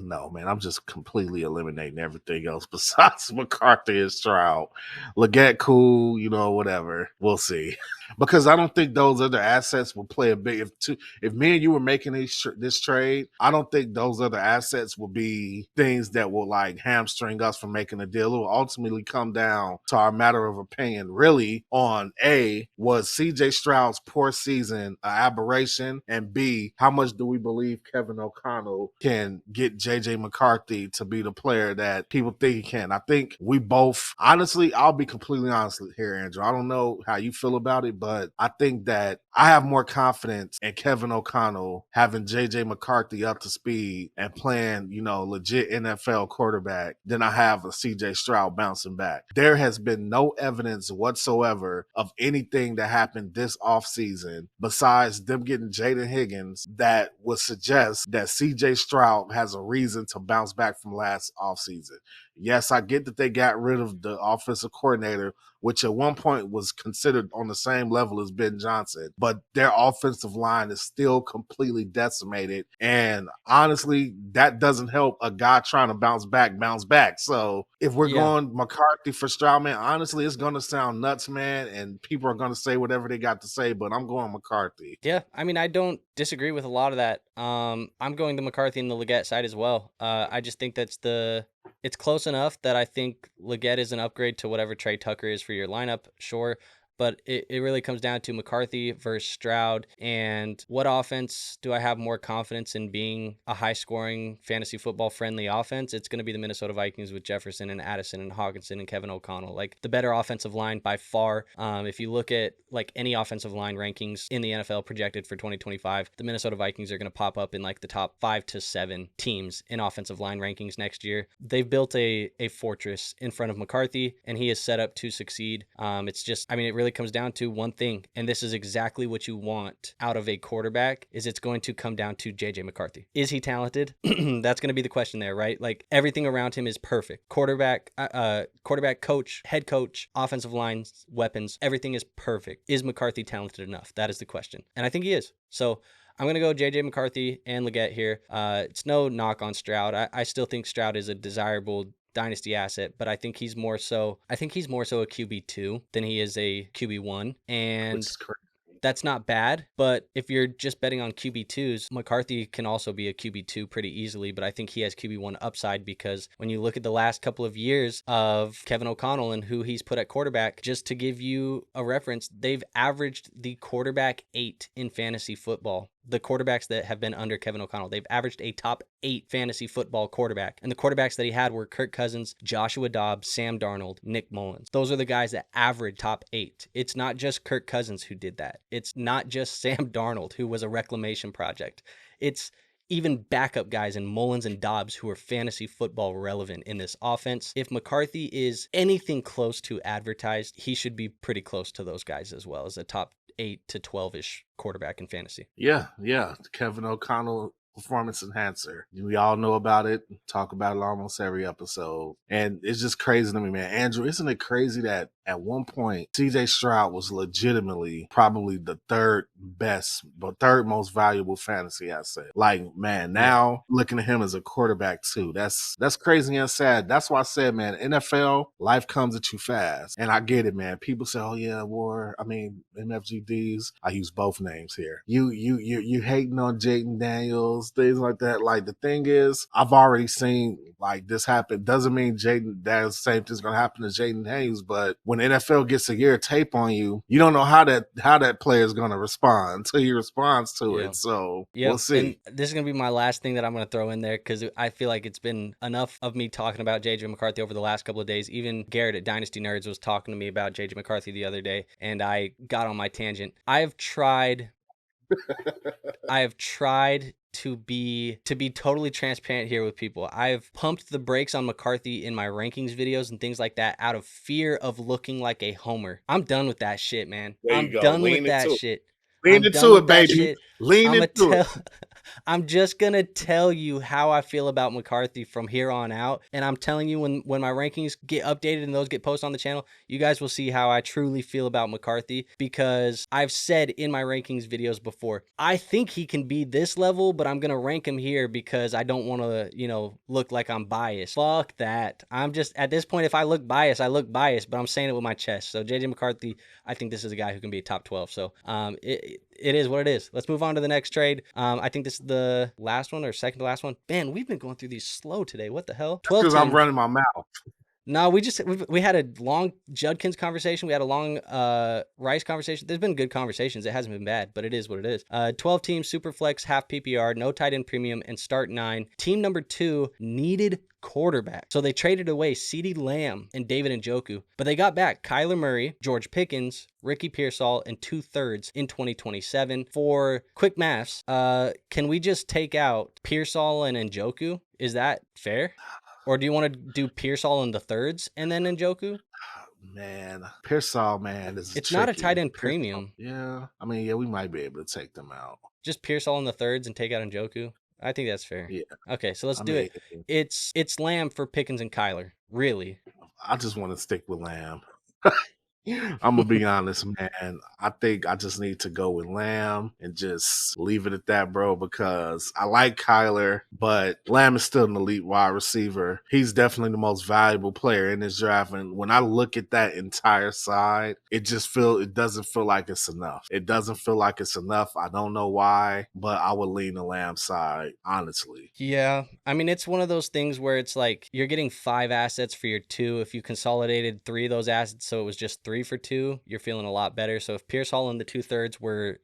No, man, I'm just completely eliminating everything else besides McCarthy and Stroud. Legette, cool, whatever. We'll see. Because I don't think those other assets will play a big. If me and you were making this trade, I don't think those other assets will be things that will like hamstring us from making a deal. It will ultimately come down to our matter of opinion, really, on A, was CJ Stroud's poor season an aberration, and B, how much do we believe Kevin O'Connell can get JJ McCarthy to be the player that people think he can? I think we both, honestly, I'll be completely honest here, Andrew. I don't know how you feel about it, but but I think that I have more confidence in Kevin O'Connell having JJ McCarthy up to speed and playing, legit NFL quarterback than I have a CJ Stroud bouncing back. There has been no evidence whatsoever of anything that happened this offseason besides them getting Jaden Higgins that would suggest that CJ Stroud has a reason to bounce back from last offseason. Yes, I get that they got rid of the offensive coordinator, which at one point was considered on the same level as Ben Johnson, but their offensive line is still completely decimated. And honestly, that doesn't help a guy trying to bounce back. So if we're going McCarthy for Stroud, man, honestly, it's going to sound nuts, man, and people are going to say whatever they got to say, but I'm going McCarthy. Yeah, I mean, I don't disagree with a lot of that. I'm going to McCarthy and the Leggett side as well. I just think it's close enough that I think Leggett is an upgrade to whatever Trey Tucker is for your lineup, sure. But it really comes down to McCarthy versus Stroud. And what offense do I have more confidence in being a high-scoring, fantasy football-friendly offense? It's going to be the Minnesota Vikings with Jefferson and Addison and Hawkinson and Kevin O'Connell. Like, the better offensive line by far. If you look at, like, any offensive line rankings in the NFL projected for 2025, the Minnesota Vikings are going to pop up in, like, the top 5 to 7 teams in offensive line rankings next year. They've built a fortress in front of McCarthy, and he is set up to succeed. It really comes down to one thing, and this is exactly what you want out of a quarterback, is it's going to come down to JJ McCarthy. Is he talented? That's going to be the question there, right? Like, everything around him is perfect. Quarterback, coach, head coach, offensive lines, weapons, everything is perfect. Is McCarthy talented enough? That is the question. And I think he is. So I'm going to go JJ McCarthy and Leggett here. It's no knock on Stroud. I still think Stroud is a desirable dynasty asset, but I think he's more so a QB2 than he is a QB1. And that's not bad, but if you're just betting on QB2s, McCarthy can also be a QB2 pretty easily, but I think he has QB1 upside because when you look at the last couple of years of Kevin O'Connell and who he's put at quarterback, just to give you a reference, they've averaged the quarterback 8 in fantasy football. The quarterbacks that have been under Kevin O'Connell, they've averaged a top 8 fantasy football quarterback. And the quarterbacks that he had were Kirk Cousins, Joshua Dobbs, Sam Darnold, Nick Mullins. Those are the guys that average top 8. It's not just Kirk Cousins who did that. It's not just Sam Darnold, who was a reclamation project. It's even backup guys in Mullins and Dobbs who are fantasy football relevant in this offense. If McCarthy is anything close to advertised, he should be pretty close to those guys as well as a top 8 to 12-ish quarterback in fantasy. Yeah. Kevin O'Connell, performance enhancer. We all know about it, talk about it almost every episode. And it's just crazy to me, man. Andrew, isn't it crazy that at one point, CJ Stroud was legitimately probably the third most valuable fantasy asset. Like, man, now looking at him as a quarterback too, that's crazy and sad. That's why I said, man, NFL, life comes at you fast. And I get it, man. People say, oh yeah, MFGDs. I use both names here. You hating on Jaden Daniels, things like that. Like, the thing is, I've already seen like this happen. Doesn't mean that the same thing's gonna happen to Jaden Daniels, but when NFL gets a year of tape on you, you don't know how that player is going to respond until he responds to it. So we'll see. And this is going to be my last thing that I'm going to throw in there because I feel like it's been enough of me talking about JJ McCarthy over the last couple of days. Even Garrett at Dynasty Nerds was talking to me about JJ McCarthy the other day, and I got on my tangent. I have tried to be totally transparent here with people. I've pumped the brakes on McCarthy in my rankings videos and things like that out of fear of looking like a homer. I'm done with that shit, man. I'm done with that shit. Lean into it, baby. Lean into it. I'm just going to tell you how I feel about McCarthy from here on out. And I'm telling you, when my rankings get updated and those get posted on the channel, you guys will see how I truly feel about McCarthy, because I've said in my rankings videos before, I think he can be this level, but I'm going to rank him here because I don't want to, look like I'm biased. Fuck that. I'm just, at this point, if I look biased, I look biased, but I'm saying it with my chest. So JJ McCarthy, I think this is a guy who can be a top 12. So it is what it is. Let's move on to the next trade. I think this is the last one or second to last one. Man, we've been going through these slow today. What the hell? 12 because I'm running my mouth. No, we had a long Judkins conversation. We had a long Rice conversation. There's been good conversations. It hasn't been bad, but it is what it is. 12 team super flex, half PPR, no tight end premium, and start 9. Team number 2 needed quarterback. So they traded away CeeDee Lamb and David Njoku, but they got back Kyler Murray, George Pickens, Ricky Pearsall, and 2/3 in 2027. For quick maths, can we just take out Pearsall and Njoku? Is that fair? Or do you want to do Pearsall in the thirds and then Njoku? Man, Pearsall, man, is It's not a tricky. tight end Pearsall, premium. yeah. I mean, yeah, we might be able to take them out. Just Pearsall in the thirds and take out Njoku. I think that's fair. Yeah, Okay, so let's I do mean, it. It's Lamb for Pickens and Kyler. Really? I just want to stick with Lamb. I'm gonna be honest, man. I think I just need to go with Lamb and just leave it at that, bro, because I like Kyler, but Lamb is still an elite wide receiver. He's definitely the most valuable player in this draft. And when I look at that entire side, it doesn't feel like it's enough. It doesn't feel like it's enough. I don't know why, but I would lean the Lamb side, honestly. Yeah. I mean, it's one of those things where it's like you're getting 5 assets for your 2. If you consolidated 3 of those assets, so it was just 3 for 2, you're feeling a lot better. So if Pearsall and the 2/3 were,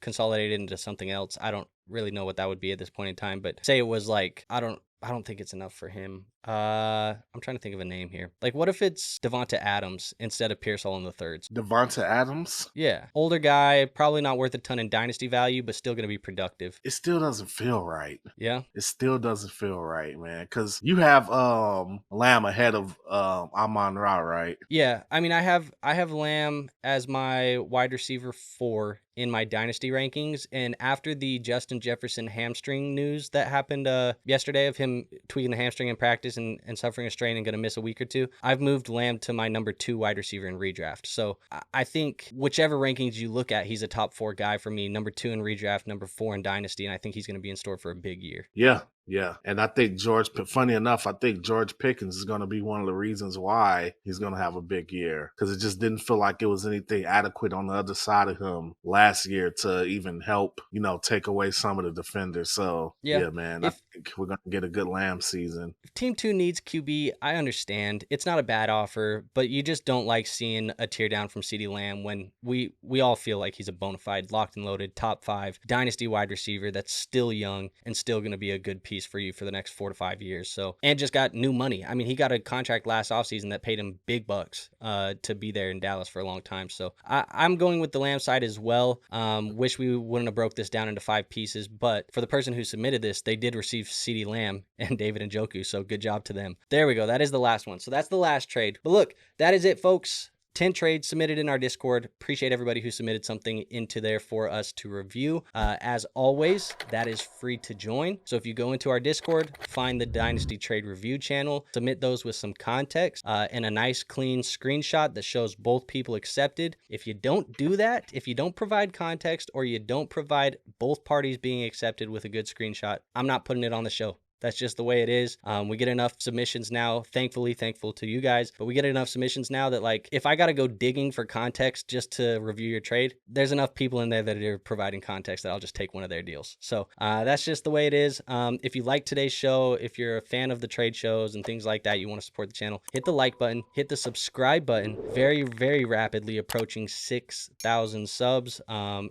consolidated into something else, I don't really know what that would be at this point in time. But say it was like, I don't think it's enough for him. I'm trying to think of a name here. Like, what if it's Devonta Adams instead of Pearsall in the thirds? Devonta Adams? Yeah. Older guy, probably not worth a ton in dynasty value, but still going to be productive. It still doesn't feel right. Yeah. It still doesn't feel right, man. Because you have Lamb ahead of Amon-Ra, right? Yeah. I mean, I have Lamb as my wide receiver 4 in my dynasty rankings. And after the Justin Jefferson hamstring news that happened yesterday of him tweaking the hamstring in practice and suffering a strain and going to miss a week or 2, I've moved Lamb to my number 2 wide receiver in redraft. So I think whichever rankings you look at, he's a top 4 guy for me. Number 2 in redraft, number 4 in dynasty. And I think he's going to be in store for a big year. Yeah. Yeah. And I think funny enough, I think George Pickens is going to be one of the reasons why he's going to have a big year, because it just didn't feel like it was anything adequate on the other side of him last year to even help, take away some of the defenders. So, yeah man, I think we're going to get a good Lamb season. If Team 2 needs QB, I understand. It's not a bad offer, but you just don't like seeing a tear down from CeeDee Lamb when we all feel like he's a bona fide, locked and loaded, top 5 dynasty wide receiver that's still young and still going to be a good piece for you for the next 4 to 5 years. So, and just got new money. I mean, he got a contract last offseason that paid him big bucks to be there in Dallas for a long time. So I'm going with the Lamb side as well. Wish we wouldn't have broke this down into 5 pieces, but for the person who submitted this, they did receive CeeDee Lamb and David Njoku. So good job to them. There we go. That is the last one. So that's the last trade. But look, that is it, folks. 10 trades submitted in our Discord. Appreciate everybody who submitted something into there for us to review. As always, that is free to join. So if you go into our Discord, find the Dynasty Trade Review channel, submit those with some context and a nice clean screenshot that shows both people accepted. If you don't do that, if you don't provide context or you don't provide both parties being accepted with a good screenshot, I'm not putting it on the show. That's just the way it is. We get enough submissions now, thankful to you guys, but we get enough submissions now that, like, if I got to go digging for context just to review your trade, there's enough people in there that are providing context that I'll just take one of their deals. So that's just the way it is. If you like today's show, if you're a fan of the trade shows and things like that, you want to support the channel, hit the like button, hit the subscribe button. Very, very rapidly approaching 6,000 subs.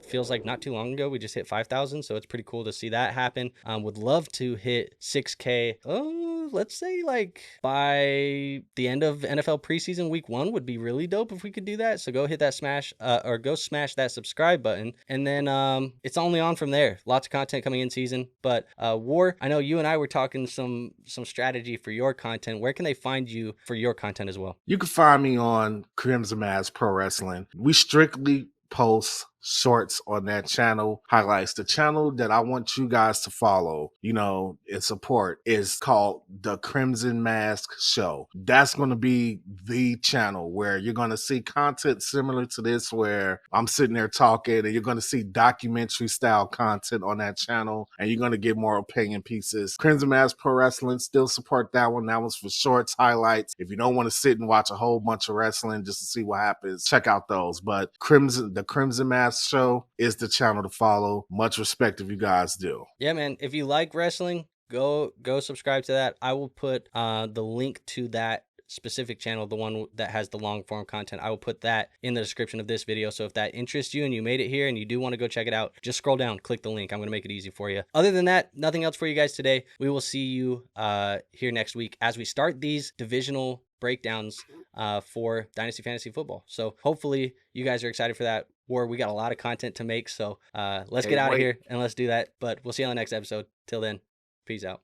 Feels like not too long ago we just hit 5,000, so it's pretty cool to see that happen. Would love to hit 6K, let's say like by the end of NFL preseason week 1 would be really dope if we could do that. So go hit that smash that subscribe button, and then it's only on from there. Lots of content coming in season. But War, I know you and I were talking some strategy for your content. Where can they find you for your content as well? You can find me on Crimson Mass Pro Wrestling. We strictly post shorts on that channel, highlights. The channel that I want you guys to follow, and support is called The Crimson Mask Show. That's going to be the channel where you're going to see content similar to this, where I'm sitting there talking, and you're going to see documentary style content on that channel, and you're going to get more opinion pieces. Crimson Mask Pro Wrestling, still support that one. That one's for shorts, highlights. If you don't want to sit and watch a whole bunch of wrestling just to see what happens, check out those. But The Crimson Mask Show is the channel to follow. Much respect if you guys do. Yeah, man. If you like wrestling, go subscribe to that. I will put the link to that specific channel, the one that has the long form content, I will put that in the description of this video. So if that interests you and you made it here and you do want to go check it out, just scroll down, click the link. I'm going to make it easy for you. Other than that, nothing else for you guys today. We will see you here next week as we start these divisional breakdowns for Dynasty Fantasy Football. So hopefully you guys are excited for that. We got a lot of content to make, so let's get out of here and let's do that. But we'll see you on the next episode. Till then, peace out.